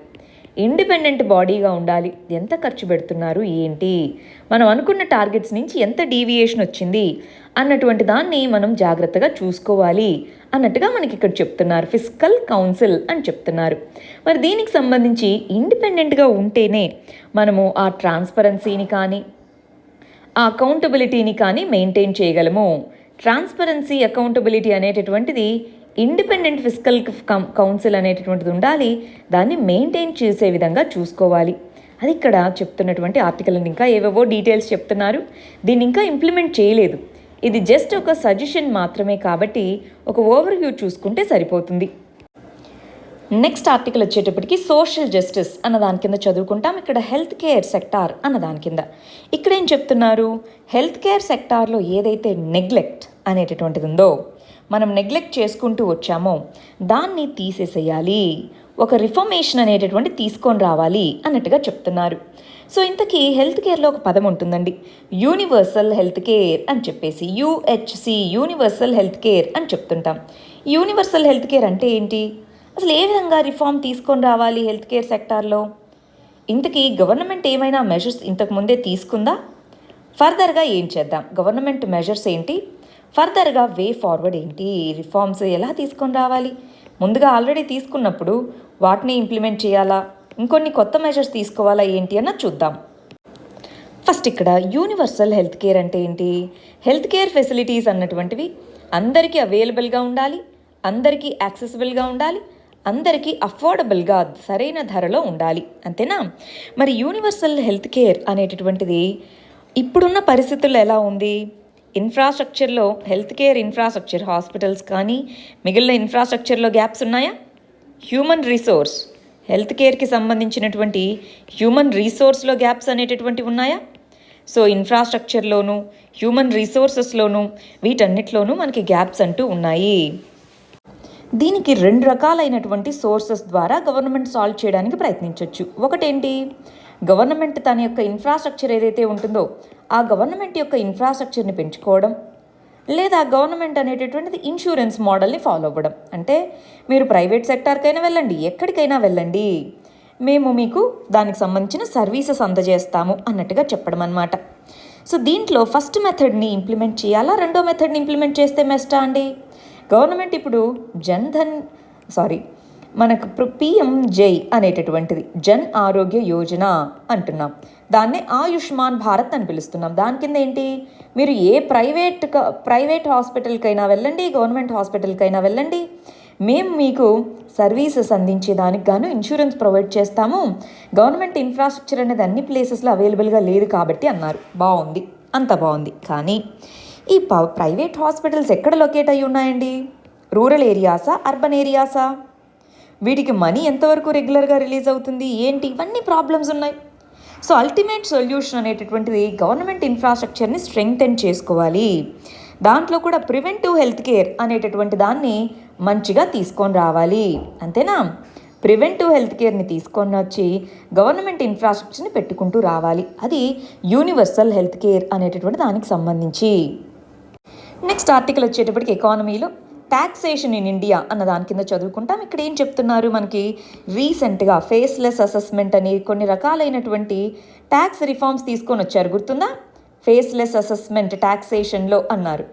ఎంత ఖర్చు పెడుతున్నారు, ఏంటి, మనం అనుకున్న టార్గెట్స్ నుంచి ఎంత డీవియేషన్ వచ్చింది అన్నటువంటి దాన్ని మనం జాగ్రత్తగా చూసుకోవాలి అన్నట్టుగా మనకి ఇక్కడ చెప్తున్నారు. ఫిస్కల్ కౌన్సిల్ అని చెప్తున్నారు. మరి దీనికి సంబంధించి ఇండిపెండెంట్గా ఉంటేనే మనము ఆ ట్రాన్స్పరెన్సీని కానీ ఆ అకౌంటబిలిటీని కానీ మెయింటైన్ చేయగలము. ట్రాన్స్పరెన్సీ, అకౌంటబిలిటీ అనేటటువంటిది ఇండిపెండెంట్ ఫిస్కల్ కౌన్సిల్ అనేటటువంటిది ఉండాలి. దాన్ని మెయింటైన్ చేసే విధంగా చూసుకోవాలి. అది ఇక్కడ చెప్తున్నటువంటి ఆర్టికల్. ఇంకా ఏవేవో డీటెయిల్స్ చెప్తున్నారు, దీన్ని ఇంకా ఇంప్లిమెంట్ చేయలేదు. ఇది జస్ట్ ఒక సజెషన్ మాత్రమే కాబట్టి ఒక ఓవర్వ్యూ చూసుకుంటే సరిపోతుంది. నెక్స్ట్ ఆర్టికల్ వచ్చేటప్పటికి సోషల్ జస్టిస్ అన్న దాని కింద చదువుకుంటాం. ఇక్కడ హెల్త్ కేర్ సెక్టార్ అన్న దాని కింద ఇక్కడ ఏం చెప్తున్నారు? హెల్త్ కేర్ సెక్టార్లో ఏదైతే నెగ్లెక్ట్ అనేటటువంటిది ఉందో, మనం నెగ్లెక్ట్ చేసుకుంటూ వచ్చామో దాన్ని తీసేసేయాలి, ఒక రిఫర్మేషన్ అనేటటువంటి తీసుకొని రావాలి అన్నట్టుగా చెప్తున్నారు. సో ఇంతకీ హెల్త్ కేర్లో ఒక పదం ఉంటుందండి, యూనివర్సల్ హెల్త్ కేర్ అని చెప్పేసి, యూహెచ్సి, యూనివర్సల్ హెల్త్ కేర్ అని చెప్తుంటాం. యూనివర్సల్ హెల్త్ కేర్ అంటే ఏంటి? అసలు ఏ విధంగా రిఫార్మ్ తీసుకొని రావాలి హెల్త్ కేర్ సెక్టార్లో? ఇంతకీ గవర్నమెంట్ ఏమైనా మెజర్స్ ఇంతకుముందే తీసుకుందా? ఫర్దర్గా ఏం చేద్దాం? గవర్నమెంట్ మెజర్స్ ఏంటి? ఫర్దర్గా వే ఫార్వర్డ్ ఏంటి? రిఫార్మ్స్ ఎలా తీసుకొని రావాలి? ముందుగా ఆల్రెడీ తీసుకున్నప్పుడు వాటిని ఇంప్లిమెంట్ చేయాలా, ఇంకొన్ని కొత్త మెజర్స్ తీసుకోవాలా, ఏంటి అన్నది చూద్దాం. ఫస్ట్ ఇక్కడ యూనివర్సల్ హెల్త్ కేర్ అంటే ఏంటి? హెల్త్ కేర్ ఫెసిలిటీస్ అన్నటువంటివి అందరికీ అవైలబుల్గా ఉండాలి, అందరికీ యాక్సెసిబుల్గా ఉండాలి, అందరికీ అఫోర్డబుల్గా సరైన ధరలో ఉండాలి, అంతేనా? మరి యూనివర్సల్ హెల్త్ కేర్ అనేటటువంటిది ఇప్పుడున్న పరిస్థితుల్లో ఎలా ఉంది? ఇన్ఫ్రాస్ట్రక్చర్లో, హెల్త్ కేర్ ఇన్ఫ్రాస్ట్రక్చర్, హాస్పిటల్స్ కానీ మిగిలిన ఇన్ఫ్రాస్ట్రక్చర్లో గ్యాప్స్ ఉన్నాయా? హ్యూమన్ రిసోర్స్, హెల్త్ కేర్కి సంబంధించినటువంటి హ్యూమన్ రిసోర్స్లో గ్యాప్స్ అనేటటువంటివి ఉన్నాయా? సో ఇన్ఫ్రాస్ట్రక్చర్లోను, హ్యూమన్ రిసోర్సెస్లోను, వీటన్నిటిలోనూ మనకి గ్యాప్స్ అంటూ ఉన్నాయి. దీనికి 2 రకాలైనటువంటి సోర్సెస్ ద్వారా గవర్నమెంట్ సాల్వ్ చేయడానికి ప్రయత్నించవచ్చు. ఒకటేంటి? గవర్నమెంట్ తన యొక్క ఇన్ఫ్రాస్ట్రక్చర్ ఏదైతే ఉంటుందో ఆ గవర్నమెంట్ యొక్క ఇన్ఫ్రాస్ట్రక్చర్ని పెంచుకోవడం, లేదా గవర్నమెంట్ అనేటటువంటిది ఇన్సూరెన్స్ మోడల్ని ఫాలో అవ్వడం. అంటే మీరు ప్రైవేట్ సెక్టార్కైనా వెళ్ళండి, ఎక్కడికైనా వెళ్ళండి, మేము మీకు దానికి సంబంధించిన సర్వీసెస్ అందజేస్తాము అన్నట్టుగా చెప్పడం అన్నమాట. సో దీంట్లో ఫస్ట్ మెథడ్ని ఇంప్లిమెంట్ చేయాలా, రెండో మెథడ్ని ఇంప్లిమెంట్ చేస్తే బెస్టా అండి? గవర్నమెంట్ ఇప్పుడు మనకు పిఎంజై అనేటటువంటిది జన్ ఆరోగ్య యోజన అంటున్నాం, దాన్నే ఆయుష్మాన్ భారత్ అని పిలుస్తున్నాం. దాని కింద ఏంటి? మీరు ఏ ప్రైవేట్ హాస్పిటల్కైనా వెళ్ళండి, గవర్నమెంట్ హాస్పిటల్కైనా వెళ్ళండి, మేము మీకు సర్వీసెస్ అందించేదానికి గాను ఇన్సూరెన్స్ ప్రొవైడ్ చేస్తాము. గవర్నమెంట్ ఇన్ఫ్రాస్ట్రక్చర్ అనేది అన్ని ప్లేసెస్లో అవైలబుల్గా లేదు కాబట్టి అన్నారు. బాగుంది, అంత బాగుంది. కానీ ఈ ప్రైవేట్ హాస్పిటల్స్ ఎక్కడ లొకేట్ అయి ఉన్నాయండి? రూరల్ ఏరియాసా, అర్బన్ ఏరియాసా? వీటికి మనీ ఎంతవరకు రెగ్యులర్గా రిలీజ్ అవుతుంది, ఏంటి, ఇవన్నీ ప్రాబ్లమ్స్ ఉన్నాయి. సో అల్టిమేట్ సొల్యూషన్ అనేటటువంటిది గవర్నమెంట్ ఇన్ఫ్రాస్ట్రక్చర్ని స్ట్రెంగ్తెన్ చేసుకోవాలి. దాంట్లో కూడా ప్రివెంటివ్ హెల్త్ కేర్ అనేటటువంటి దాన్ని మంచిగా తీసుకొని రావాలి, అంతేనా? ప్రివెంటివ్ హెల్త్ కేర్ని తీసుకొని వచ్చి గవర్నమెంట్ ఇన్ఫ్రాస్ట్రక్చర్ని పెట్టుకుంటూ రావాలి. అది యూనివర్సల్ హెల్త్ కేర్ అనేటటువంటి దానికి సంబంధించి. నెక్స్ట్ ఆర్టికల్ వచ్చేటప్పటికి ఎకానమీలో ట్యాక్సేషన్ ఇన్ ఇండియా అన్న దాని కింద చదువుకుంటాం. ఇక్కడ ఏం చెప్తున్నారు? మనకి రీసెంట్గా ఫేస్లెస్ అసెస్మెంట్ అని కొన్ని రకాలైనటువంటి ట్యాక్స్ రిఫార్మ్స్ తీసుకొని వచ్చారు, గుర్తుందా? ఫేస్లెస్ అసెస్మెంట్ ట్యాక్సేషన్లో అన్నారు.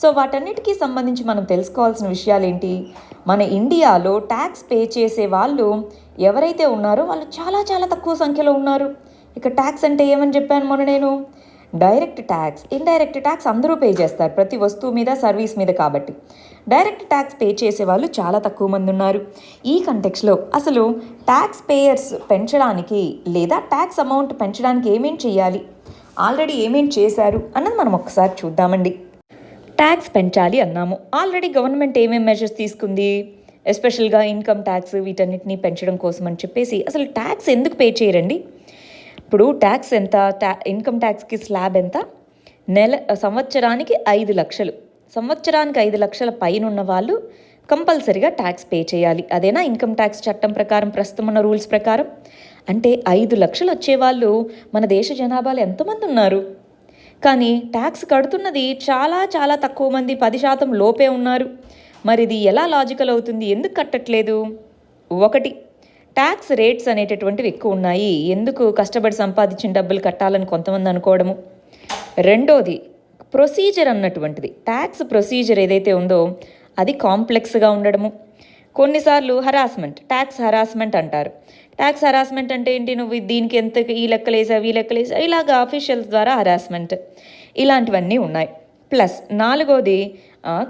సో వాటన్నిటికీ సంబంధించి మనం తెలుసుకోవాల్సిన విషయాలు ఏంటి? మన ఇండియాలో ట్యాక్స్ పే చేసే వాళ్ళు ఎవరైతే ఉన్నారో వాళ్ళు చాలా చాలా తక్కువ సంఖ్యలో ఉన్నారు. ఇక ట్యాక్స్ అంటే ఏమని చెప్పాను మొన్న నేను? డైరెక్ట్ ట్యాక్స్, ఇండైరెక్ట్ ట్యాక్స్ అందరూ పే చేస్తారు ప్రతి వస్తువు మీద, సర్వీస్ మీద. కాబట్టి డైరెక్ట్ ట్యాక్స్ పే చేసే వాళ్ళు చాలా తక్కువ మంది ఉన్నారు. ఈ కంటెక్స్లో అసలు ట్యాక్స్ పేయర్స్ పెంచడానికి లేదా ట్యాక్స్ అమౌంట్ పెంచడానికి ఏమేం చేయాలి, ఆల్రెడీ ఏమేం చేశారు అన్నది మనం ఒకసారి చూద్దామండి. ట్యాక్స్ పెంచాలి అన్నాము. ఆల్రెడీ గవర్నమెంట్ ఏమేమి మెజర్స్ తీసుకుంది? ఎస్పెషల్గా ఇన్కమ్ ట్యాక్స్ వీటన్నిటిని పెంచడం కోసం అని చెప్పేసి అసలు ట్యాక్స్ ఎందుకు పే చేయరండి? ఇప్పుడు ట్యాక్స్ ఎంత? ఇన్కమ్ ట్యాక్స్కి స్లాబ్ ఎంత? సంవత్సరానికి 5 లక్షలు. సంవత్సరానికి 5 లక్షల పైన ఉన్న వాళ్ళు కంపల్సరీగా ట్యాక్స్ పే చేయాలి. అదేనా ఇన్కమ్ ట్యాక్స్ చట్టం ప్రకారం, ప్రస్తుతం ఉన్న రూల్స్ ప్రకారం? అంటే 5 లక్షలు వచ్చేవాళ్ళు మన దేశ జనాభాలో ఎంతమంది ఉన్నారు? కానీ ట్యాక్స్ కడుతున్నది చాలా చాలా తక్కువ మంది, 10% లోపే ఉన్నారు. మరి ఇది ఎలా లాజికల్ అవుతుంది? ఎందుకు కట్టట్లేదు? ఒకటి, ట్యాక్స్ రేట్స్ అనేటటువంటివి ఎక్కువ ఉన్నాయి, ఎందుకు కష్టపడి సంపాదించిన డబ్బులు కట్టాలని కొంతమంది అనుకోవడము. రెండోది, ప్రొసీజర్ అన్నటువంటిది, ట్యాక్స్ ప్రొసీజర్ ఏదైతే ఉందో అది కాంప్లెక్స్గా ఉండడము. కొన్నిసార్లు హరాస్మెంట్, ట్యాక్స్ హరాస్మెంట్ అంటారు. ట్యాక్స్ హరాస్మెంట్ అంటే ఏంటి? నువ్వు దీనికి ఎంత ఈ లెక్కలేసావు, ఈ లెక్కలేసావు, ఇలాగా అఫీషియల్స్ ద్వారా హరాస్మెంట్, ఇలాంటివన్నీ ఉన్నాయి. ప్లస్ నాలుగోది,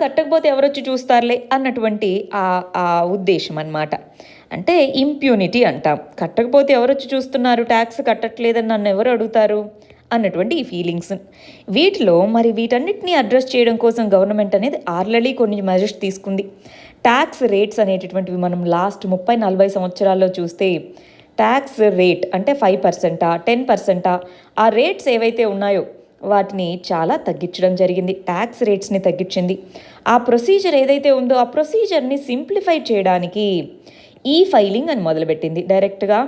కట్టకపోతే ఎవరొచ్చి చూస్తారులే అన్నటువంటి ఆ ఉద్దేశం అన్నమాట. అంటే ఇంప్యూనిటీ అంటాం. కట్టకపోతే ఎవరొచ్చి చూస్తున్నారు, ట్యాక్స్ కట్టట్లేదని నన్ను ఎవరు అడుగుతారు అన్నటువంటి ఈ ఫీలింగ్స్. వీటిలో మరి వీటన్నిటిని అడ్రస్ చేయడం కోసం గవర్నమెంట్ అనేది ఆల్రెడీ కొన్ని మెజర్స్ తీసుకుంది. ట్యాక్స్ రేట్స్ అనేటటువంటివి మనం లాస్ట్ 30-40 సంవత్సరాల్లో చూస్తే ట్యాక్స్ రేట్ అంటే 5%, 10%, ఆ రేట్స్ ఏవైతే ఉన్నాయో వాటిని చాలా తగ్గించడం జరిగింది. ట్యాక్స్ రేట్స్ని తగ్గించింది. ఆ ప్రొసీజర్ ఏదైతే ఉందో ఆ ప్రొసీజర్ని సింప్లిఫై చేయడానికి ఈ ఫైలింగ్ అని మొదలుపెట్టింది. డైరెక్ట్గా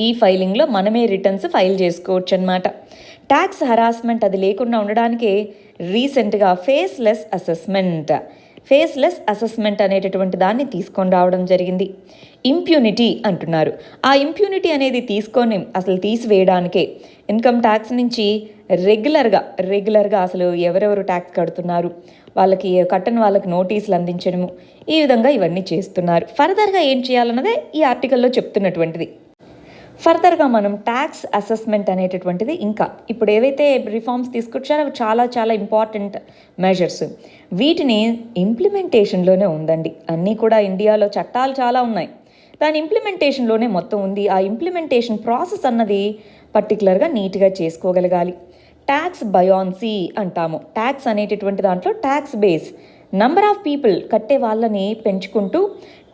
ఈ ఫైలింగ్లో మనమే రిటర్న్స్ ఫైల్ చేసుకోవచ్చు అన్నమాట. ట్యాక్స్ హరాస్మెంట్ అది లేకుండా ఉండడానికే రీసెంట్గా ఫేస్లెస్ అసెస్మెంట్ అనేటటువంటి దాన్ని తీసుకొని రావడం జరిగింది. ఇంప్యూనిటీ అంటున్నారు. ఆ ఇంప్యూనిటీ అనేది అసలు తీసివేయడానికే ఇన్కమ్ ట్యాక్స్ నుంచి రెగ్యులర్గా అసలు ఎవరెవరు ట్యాక్స్ కడుతున్నారు, వాళ్ళకి కట్టని వాళ్ళకి నోటీసులు అందించడము, ఈ విధంగా ఇవన్నీ చేస్తున్నారు. ఫర్దర్గా ఏం చేయాలన్నదే ఈ ఆర్టికల్లో చెప్తున్నటువంటిది. ఫర్దర్గా మనం ట్యాక్స్ అసెస్మెంట్ అనేటటువంటిది ఇంకా ఇప్పుడు ఏవైతే రిఫార్మ్స్ తీసుకొచ్చారో అవి చాలా చాలా ఇంపార్టెంట్ మెజర్స్. వీటిని ఇంప్లిమెంటేషన్లోనే ఉందండి. అన్నీ కూడా ఇండియాలో చట్టాలు చాలా ఉన్నాయి, దాని ఇంప్లిమెంటేషన్లోనే మొత్తం ఉంది. ఆ ఇంప్లిమెంటేషన్ ప్రాసెస్ అన్నది పర్టికులర్గా నీట్గా చేసుకోగలగాలి. ట్యాక్స్ బయాన్సీ అంటాము. ట్యాక్స్ అనేటటువంటి దాంట్లో tax base, number of people కట్టే వాళ్ళని పెంచుకుంటూ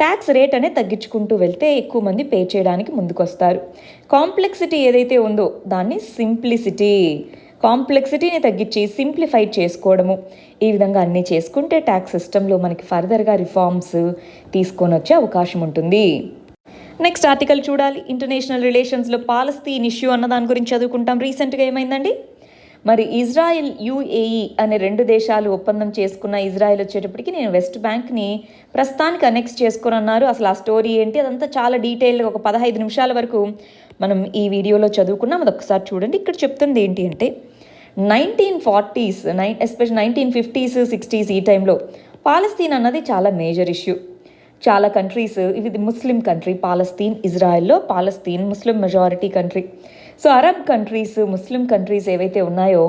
ట్యాక్స్ రేట్ అనేది తగ్గించుకుంటూ వెళ్తే ఎక్కువ మంది పే చేయడానికి ముందుకొస్తారు. కాంప్లెక్సిటీ ఏదైతే ఉందో దాన్ని కాంప్లెక్సిటీని తగ్గించి సింప్లిఫై చేసుకోవడము, ఈ విధంగా అన్నీ చేసుకుంటే ట్యాక్స్ సిస్టంలో మనకి ఫర్దర్గా రిఫార్మ్స్ తీసుకొని వచ్చే అవకాశం ఉంటుంది. నెక్స్ట్ ఆర్టికల్ చూడాలి. ఇంటర్నేషనల్ రిలేషన్స్లో పాలస్తీన్ ఇష్యూ అన్న దాని గురించి చదువుకుంటాం. రీసెంట్గా ఏమైందండి? మరి ఇజ్రాయెల్, UAE అనే 2 దేశాలు ఒప్పందం చేసుకున్న ఇజ్రాయెల్ వచ్చేటప్పటికి నేను వెస్ట్ బ్యాంక్ని ప్రస్తుతానికి అనెక్స్ చేసుకుని అన్నారు. అసలు ఆ స్టోరీ ఏంటి అదంతా చాలా డీటెయిల్గా ఒక 15 నిమిషాల వరకు మనం ఈ వీడియోలో చదువుకున్నాం. అది ఒకసారి చూడండి. ఇక్కడ చెప్తుంది ఏంటి అంటే 1940s, ఎస్పెషల్ 1950s, 60s ఈ టైంలో పాలస్తీన్ అన్నది చాలా మేజర్ ఇష్యూ. చాలా కంట్రీస్, ఇది ముస్లిం కంట్రీ పాలస్తీన్, ఇజ్రాయెల్లో Palestine Muslim majority country. So Arab countries, Muslim countries ఏవైతే ఉన్నాయో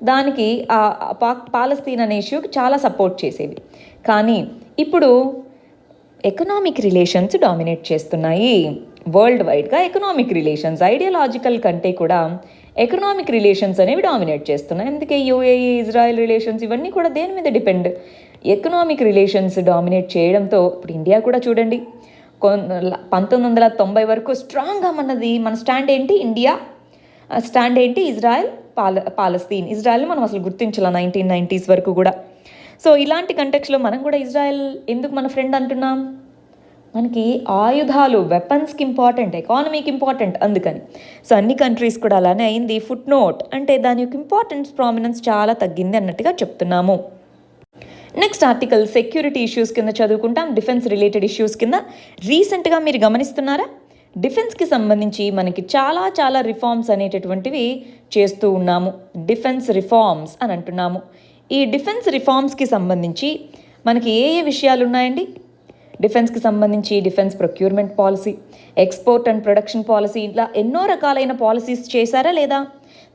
దానికి పాలస్తీన్ అనే ఇష్యూకి చాలా సపోర్ట్ చేసేవి. కానీ ఇప్పుడు ఎకనామిక్ రిలేషన్స్ డామినేట్ చేస్తున్నాయి. వరల్డ్ వైడ్గా ఎకనామిక్ రిలేషన్స్, ఐడియాలజికల్ కంటే కూడా ఎకనామిక్ రిలేషన్స్ అనేవి డామినేట్ చేస్తున్నాయి. అందుకే UAE, ఇజ్రాయెల్ రిలేషన్స్ ఇవన్నీ కూడా దేని మీద డిపెండ్? ఎకనామిక్ రిలేషన్స్ డామినేట్ చేయడంతో ఇప్పుడు ఇండియా కూడా చూడండి 1990 వరకు స్ట్రాంగ్గా మన స్టాండ్ ఏంటి? ఇండియా స్టాండ్ ఏంటి? Israel, Palestine. ఇజ్రాయెల్ని మనం అసలు గుర్తించాల 1990s వరకు కూడా. సో ఇలాంటి కంటెక్స్లో మనం కూడా ఇజ్రాయెల్ ఎందుకు మన ఫ్రెండ్ అంటున్నాం? మనకి ఆయుధాలు, వెపన్స్కి ఇంపార్టెంట్, ఎకానమీకి ఇంపార్టెంట్, అందుకని. సో అన్ని కంట్రీస్ కూడా అలానే అయింది. ఫుట్ నోట్ అంటే దాని యొక్క ఇంపార్టెన్స్, ప్రామినెన్స్ చాలా తగ్గింది అన్నట్టుగా చెప్తున్నాము. నెక్స్ట్ ఆర్టికల్ సెక్యూరిటీ ఇష్యూస్ కింద చదువుకుంటాం. డిఫెన్స్ రిలేటెడ్ ఇష్యూస్ కింద రీసెంట్గా మీరు గమనిస్తున్నారా? డిఫెన్స్కి సంబంధించి మనకి చాలా చాలా రిఫార్మ్స్ అనేటటువంటివి చేస్తూ ఉన్నాము. డిఫెన్స్ రిఫార్మ్స్ అని అంటున్నాము. ఈ డిఫెన్స్ రిఫార్మ్స్కి సంబంధించి మనకి ఏ ఏ విషయాలు ఉన్నాయండి? డిఫెన్స్కి సంబంధించి defence procurement policy, export and production policy, ఇట్లా ఎన్నో రకాలైన పాలసీస్ చేశారా లేదా?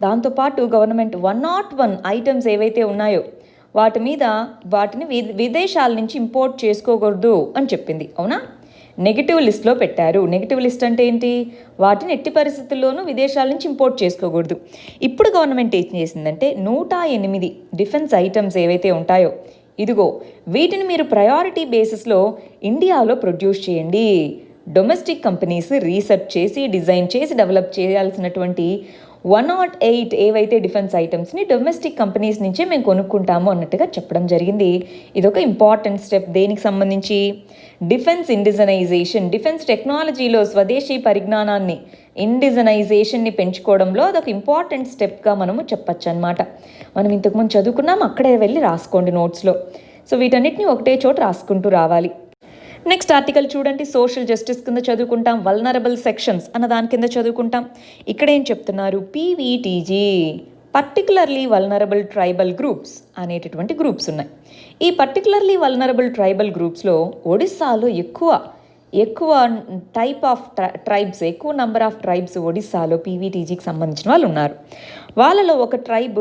దాంతోపాటు గవర్నమెంట్ 101 ఐటమ్స్ ఏవైతే ఉన్నాయో వాటిని విదేశాల నుంచి ఇంపోర్ట్ చేసుకోకూడదు అని చెప్పింది, అవునా? నెగిటివ్ లిస్ట్లో పెట్టారు. నెగిటివ్ లిస్ట్ అంటే ఏంటి? వాటిని ఎట్టి పరిస్థితుల్లోనూ విదేశాల నుంచి ఇంపోర్ట్ చేసుకోకూడదు. ఇప్పుడు గవర్నమెంట్ ఏం చేసిందంటే 108 డిఫెన్స్ ఐటమ్స్ ఏవైతే ఉంటాయో ఇదిగో వీటిని మీరు ప్రయారిటీ బేసిస్లో ఇండియాలో ప్రొడ్యూస్ చేయండి. డొమెస్టిక్ కంపెనీస్ రీసెర్చ్ చేసి డిజైన్ చేసి డెవలప్ చేయాల్సినటువంటి 108 ఏవైతే డిఫెన్స్ ఐటమ్స్ని డొమెస్టిక్ కంపెనీస్ నుంచే మేము కొనుక్కుంటాము అన్నట్టుగా చెప్పడం జరిగింది. ఇదొక ఇంపార్టెంట్ స్టెప్. దేనికి సంబంధించి? డిఫెన్స్ ఇండిజనైజేషన్, డిఫెన్స్ టెక్నాలజీలో స్వదేశీ పరిజ్ఞానాన్ని ఇండిజనైజేషన్ని పెంచుకోవడంలో అదొక ఇంపార్టెంట్ స్టెప్గా మనము చెప్పచ్చు అనమాట. మనం ఇంతకుముందు చదువుకున్నాం, అక్కడే వెళ్ళి రాసుకోండి నోట్స్లో. సో వీటన్నిటిని ఒకటే చోట రాసుకుంటూ రావాలి. నెక్స్ట్ ఆర్టికల్ చూడండి. సోషల్ జస్టిస్ కింద చదువుకుంటాం. వల్నరబుల్ సెక్షన్స్ అన్న దాని కింద చదువుకుంటాం. ఇక్కడ ఏం చెప్తున్నారు? PVTG, particularly vulnerable tribal groups అనేటటువంటి గ్రూప్స్ ఉన్నాయి. ఈ పర్టికులర్లీ వల్నరబుల్ ట్రైబల్ గ్రూప్స్లో ఒడిస్సాలో ఎక్కువ టైప్ ఆఫ్ ట్రైబ్స్, ఎక్కువ నంబర్ ఆఫ్ ట్రైబ్స్ ఒడిస్సాలో పీవీటీజీకి సంబంధించిన వాళ్ళు ఉన్నారు. వాళ్ళలో ఒక ట్రైబ్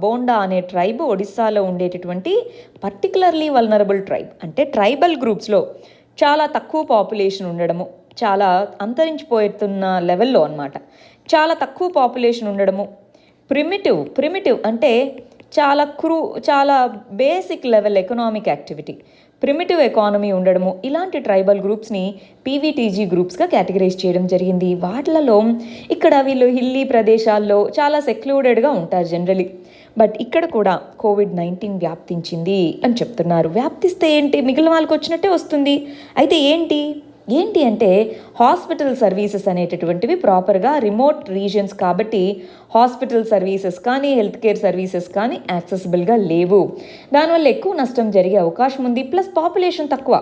బోండా అనే ట్రైబ్ ఒడిస్సాలో ఉండేటటువంటి పర్టికులర్లీ వల్నరబుల్ ట్రైబ్. అంటే ట్రైబల్ గ్రూప్స్లో చాలా తక్కువ పాపులేషన్ ఉండడము, చాలా అంతరించిపోతున్న లెవెల్లో అనమాట. చాలా తక్కువ పాపులేషన్ ఉండడము, ప్రిమిటివ్ అంటే చాలా basic level economic activity, primitive economy ఉండడము, ఇలాంటి ట్రైబల్ గ్రూప్స్ని పీవీటీజీ గ్రూప్స్గా కేటగరైజ్ చేయడం జరిగింది. వాటిలలో ఇక్కడ వీళ్ళు హిల్లీ ప్రదేశాల్లో చాలా సెక్లూడెడ్గా ఉంటారు జనరలీ. బట్ ఇక్కడ కూడా కోవిడ్-19 వ్యాప్తించింది అని చెప్తున్నారు. వ్యాప్తిస్తే ఏంటి? మిగిలిన వాళ్ళకి వచ్చినట్టే వస్తుంది. అయితే ఏంటి అంటే హాస్పిటల్ సర్వీసెస్ అనేటటువంటివి ప్రాపర్గా రిమోట్ రీజియన్స్ కాబట్టి హాస్పిటల్ సర్వీసెస్ కానీ హెల్త్ కేర్ సర్వీసెస్ కానీ యాక్సెసిబుల్గా లేవు. దానివల్ల ఎక్కువ నష్టం జరిగే అవకాశం ఉంది. ప్లస్ పాపులేషన్ తక్కువ,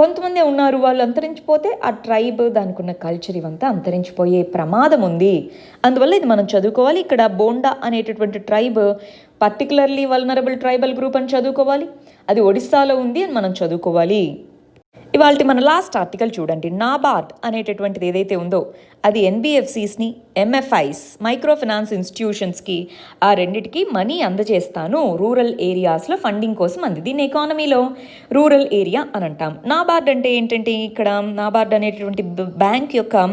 కొంతమంది ఉన్నారు, వాళ్ళు అంతరించిపోతే ఆ ట్రైబ్, దానికి ఉన్న కల్చర్ ఇవంతా అంతరించిపోయే ప్రమాదం ఉంది. అందువల్ల ఇది మనం చదువుకోవాలి. ఇక్కడ బోండా అనేటటువంటి tribe particularly vulnerable tribal group అని చదువుకోవాలి. అది ఒడిస్సాలో ఉంది అని మనం చదువుకోవాలి. ఇవాళ మన లాస్ట్ ఆర్టికల్ చూడండి. నాబార్డ్ అనేటటువంటిది ఏదైతే ఉందో అది ఎన్బిఎఫ్సిస్ని, ఎంఎఫ్ఐస్, మైక్రో ఫైనాన్స్ ఇన్స్టిట్యూషన్స్కి, ఆ రెండిటికి మనీ అందజేస్తాను రూరల్ ఏరియాస్లో ఫండింగ్ కోసం అంది. దీన్ని ఎకానమీలో రూరల్ ఏరియా అని అంటాం. నాబార్డ్ అంటే ఏంటంటే ఇక్కడ నాబార్డ్ అనేటటువంటి బ్యాంక్ యొక్క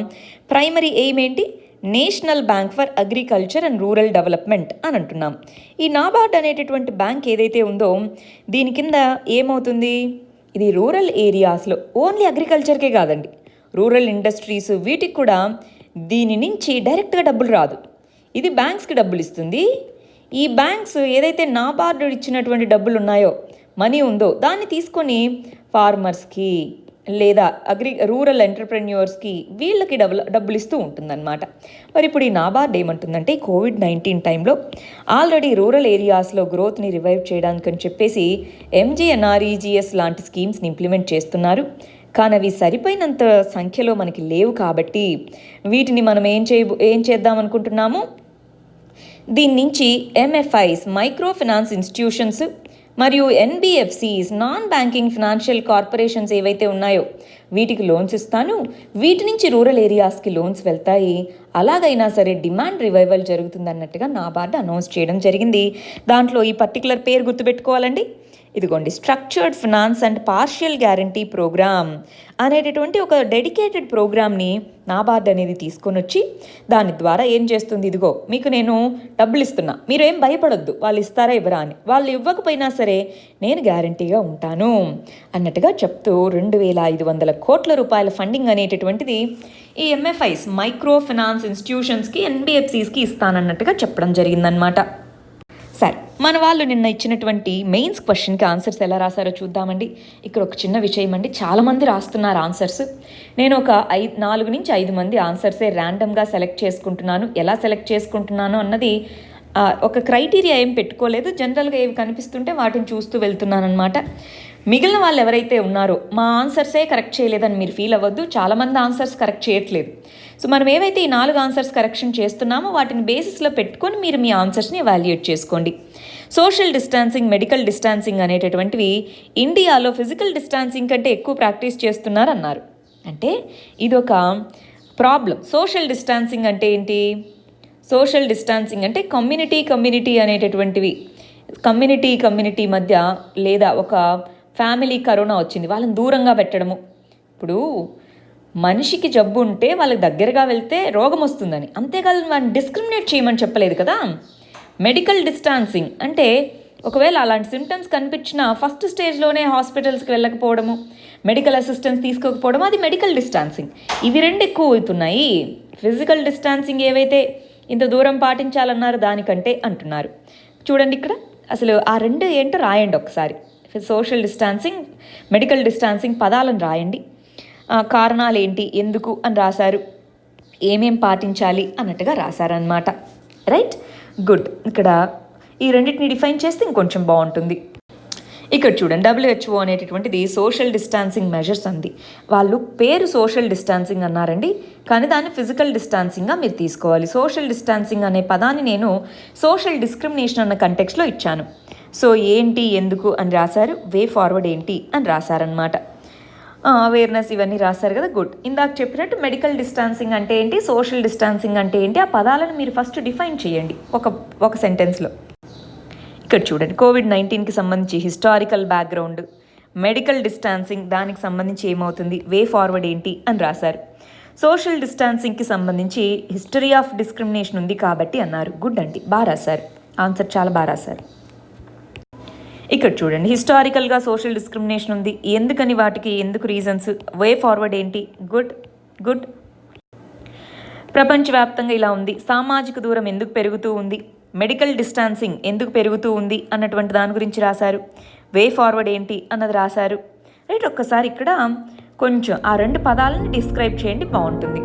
ప్రైమరీ ఎయిమ్ ఏంటి? National bank for agriculture and rural development అని అంటున్నాం. ఈ నాబార్డ్ అనేటటువంటి బ్యాంక్ ఏదైతే ఉందో దీని కింద ఏమవుతుంది? ఇది రూరల్ ఏరియాస్లో ఓన్లీ అగ్రికల్చర్కే కాదండి, రూరల్ ఇండస్ట్రీస్ వీటికి కూడా దీని నుంచి డైరెక్ట్గా డబ్బులు రాదు. ఇది బ్యాంక్స్కి డబ్బులు ఇస్తుంది. ఈ బ్యాంక్స్ ఏదైతే నాబార్డు ఇచ్చినటువంటి డబ్బులు ఉన్నాయో, మనీ ఉందో, దాన్ని తీసుకొని ఫార్మర్స్కి లేదా రూరల్ ఎంటర్ప్రెన్యూర్స్కి వీళ్ళకి డబ్బులు ఇస్తూ ఉంటుందన్నమాట. మరి ఇప్పుడు ఈ నాబార్డ్ ఏమంటుందంటే కోవిడ్-19 టైంలో ఆల్రెడీ రూరల్ ఏరియాస్లో గ్రోత్ని రివైవ్ చేయడానికి అని చెప్పేసి ఎంజీఎన్ఆర్ఈజీఎస్ లాంటి స్కీమ్స్ని ఇంప్లిమెంట్ చేస్తున్నారు. కానీ అవి సరిపోయినంత సంఖ్యలో మనకి లేవు కాబట్టి వీటిని మనం ఏం చేద్దాం అనుకుంటున్నాము? దీని నుంచి ఎంఎఫ్ఐస్, మైక్రో ఫైనాన్స్ ఇన్స్టిట్యూషన్స్ మరియు NBFCs, non banking financial corporations ఏవైతే ఉన్నాయో వీటికి లోన్స్ ఇస్తాను. వీటి నుంచి రూరల్ ఏరియాస్కి లోన్స్ వెళ్తాయి. అలాగైనా సరే డిమాండ్ రివైవల్ జరుగుతుంది అన్నట్టుగా నాబార్డ్ అనౌన్స్ చేయడం జరిగింది. దాంట్లో ఈ పర్టికులర్ పేరు గుర్తుపెట్టుకోవాలండి. ఇదిగోండి, structured finance and partial guarantee programme అనేటటువంటి ఒక డెడికేటెడ్ ప్రోగ్రామ్ని నాబార్డ్ అనేది తీసుకొని వచ్చి దాని ద్వారా ఏం చేస్తుంది? ఇదిగో మీకు నేను డబ్బులు ఇస్తున్నా, మీరు ఏం భయపడొద్దు వాళ్ళు ఇస్తారా ఇవ్వరా అని. వాళ్ళు ఇవ్వకపోయినా సరే నేను గ్యారంటీగా ఉంటాను అన్నట్టుగా చెప్తూ 2,500 కోట్ల రూపాయల ఫండింగ్ అనేటటువంటిది ఈ ఎంఎఫ్ఐస్, మైక్రో ఫైనాన్స్ ఇన్స్టిట్యూషన్స్కి, ఎన్బిఎఫ్సిస్కి ఇస్తానన్నట్టుగా చెప్పడం జరిగిందనమాట. సరే, మన వాళ్ళు నిన్న ఇచ్చినటువంటి మెయిన్స్ క్వశ్చన్కి ఆన్సర్స్ ఎలా రాశారో చూద్దామండి. ఇక్కడ ఒక చిన్న విషయం అండి, చాలామంది రాస్తున్నారు ఆన్సర్స్. నేను ఒక 4 నుంచి 5 మంది ఆన్సర్సే ర్యాండమ్గా సెలెక్ట్ చేసుకుంటున్నాను. ఎలా సెలెక్ట్ చేసుకుంటున్నాను అన్నది ఒక క్రైటీరియా ఏం పెట్టుకోలేదు. జనరల్గా ఏవి కనిపిస్తుంటే వాటిని చూస్తూ వెళ్తున్నాను అనమాట. మిగిలిన వాళ్ళు ఎవరైతే ఉన్నారో మా ఆన్సర్సే కరెక్ట్ చేయలేదని మీరు ఫీల్ అవ్వద్దు, చాలామంది ఆన్సర్స్ కరెక్ట్ చేయట్లేదు. సో మనం ఏవైతే ఈ 4 ఆన్సర్స్ కరెక్షన్ చేస్తున్నామో వాటిని బేసిస్లో పెట్టుకొని మీరు మీ ఆన్సర్స్ని ఎవాల్యుయేట్ చేసుకోండి. సోషల్ డిస్టాన్సింగ్, మెడికల్ డిస్టాన్సింగ్ అనేటటువంటివి ఇండియాలో ఫిజికల్ డిస్టాన్సింగ్ కంటే ఎక్కువ ప్రాక్టీస్ చేస్తున్నారన్నారు. అంటే ఇదొక ప్రాబ్లం. సోషల్ డిస్టాన్సింగ్ అంటే ఏంటి? సోషల్ డిస్టాన్సింగ్ అంటే కమ్యూనిటీ అనేటటువంటివి, కమ్యూనిటీ మధ్య, లేదా ఒక ఫ్యామిలీ కరోనా వచ్చింది వాళ్ళని దూరంగా పెట్టడము. ఇప్పుడు మనిషికి జబ్బు ఉంటే వాళ్ళకి దగ్గరగా వెళ్తే రోగం వస్తుందని, అంతేకాదు వాళ్ళని డిస్క్రిమినేట్ చేయమని చెప్పలేదు కదా. మెడికల్ డిస్టాన్సింగ్ అంటే ఒకవేళ అలాంటి సిమ్టమ్స్ కనిపించినా ఫస్ట్ స్టేజ్లోనే హాస్పిటల్స్కి వెళ్ళకపోవడము, మెడికల్ అసిస్టెన్స్ తీసుకోకపోవడం, అది మెడికల్ డిస్టాన్సింగ్. ఇవి 2 ఎక్కువ అవుతున్నాయి. ఫిజికల్ డిస్టాన్సింగ్ ఏవైతే ఇంత దూరం పాటించాలన్నారు దానికంటే అంటున్నారు. చూడండి ఇక్కడ అసలు ఆ 2 ఏంటో రాయండి ఒకసారి. సోషల్ డిస్టాన్సింగ్, మెడికల్ డిస్టాన్సింగ్ పదాలను రాయండి. కారణాలు ఏంటి, ఎందుకు అని రాశారు, ఏమేం పాటించాలి అన్నట్టుగా రాశారనమాట. Right, good. ఇక్కడ ఈ రెండింటిని డిఫైన్ చేస్తే ఇంకొంచెం బాగుంటుంది. ఇక్కడ చూడండి, WHO అనేటటువంటిది సోషల్ డిస్టాన్సింగ్ మెజర్స్ అంది. వాళ్ళు పేరు సోషల్ డిస్టాన్సింగ్ అన్నారండి, కానీ దాన్ని ఫిజికల్ డిస్టాన్సింగ్గా మీరు తీసుకోవాలి. సోషల్ డిస్టాన్సింగ్ అనే పదాన్ని నేను సోషల్ డిస్క్రిమినేషన్ అన్న కంటెక్స్లో ఇచ్చాను. సో ఏంటి, ఎందుకు అని రాశారు, వే ఫార్వర్డ్ ఏంటి అని రాశారనమాట. అవేర్నెస్ ఇవన్నీ రాశారు కదా, గుడ్. ఇందాక చెప్పినట్టు మెడికల్ డిస్టాన్సింగ్ అంటే ఏంటి, సోషల్ డిస్టాన్సింగ్ అంటే ఏంటి, ఆ పదాలను మీరు ఫస్ట్ డిఫైన్ చేయండి ఒక సెంటెన్స్లో. ఇక్కడ చూడండి, COVID-19కి సంబంధించి హిస్టారికల్ బ్యాక్గ్రౌండ్, మెడికల్ డిస్టాన్సింగ్ దానికి సంబంధించి ఏమవుతుంది, వే ఫార్వర్డ్ ఏంటి అని రాశారు. సోషల్ డిస్టాన్సింగ్కి సంబంధించి హిస్టరీ ఆఫ్ డిస్క్రిమినేషన్ ఉంది కాబట్టి అన్నారు. గుడ్ అండి, బాగా రాశారు, ఆన్సర్ చాలా బాగా రాశారు. ఇక్కడ చూడండి, హిస్టారికల్గా సోషల్ డిస్క్రిమినేషన్ ఉంది, ఎందుకని, వాటికి ఎందుకు రీజన్స్, వే ఫార్వర్డ్ ఏంటి, గుడ్. ప్రపంచవ్యాప్తంగా ఇలా ఉంది, సామాజిక దూరం ఎందుకు పెరుగుతూ ఉంది, మెడికల్ డిస్టాన్సింగ్ ఎందుకు పెరుగుతూ ఉంది అన్నటువంటి దాని గురించి రాశారు. వే ఫార్వర్డ్ ఏంటి అన్నది రాశారు. రైట్, ఒక్కసారి ఇక్కడ కొంచెం ఆ 2 పదాలను డిస్క్రైబ్ చేయండి, బాగుంటుంది.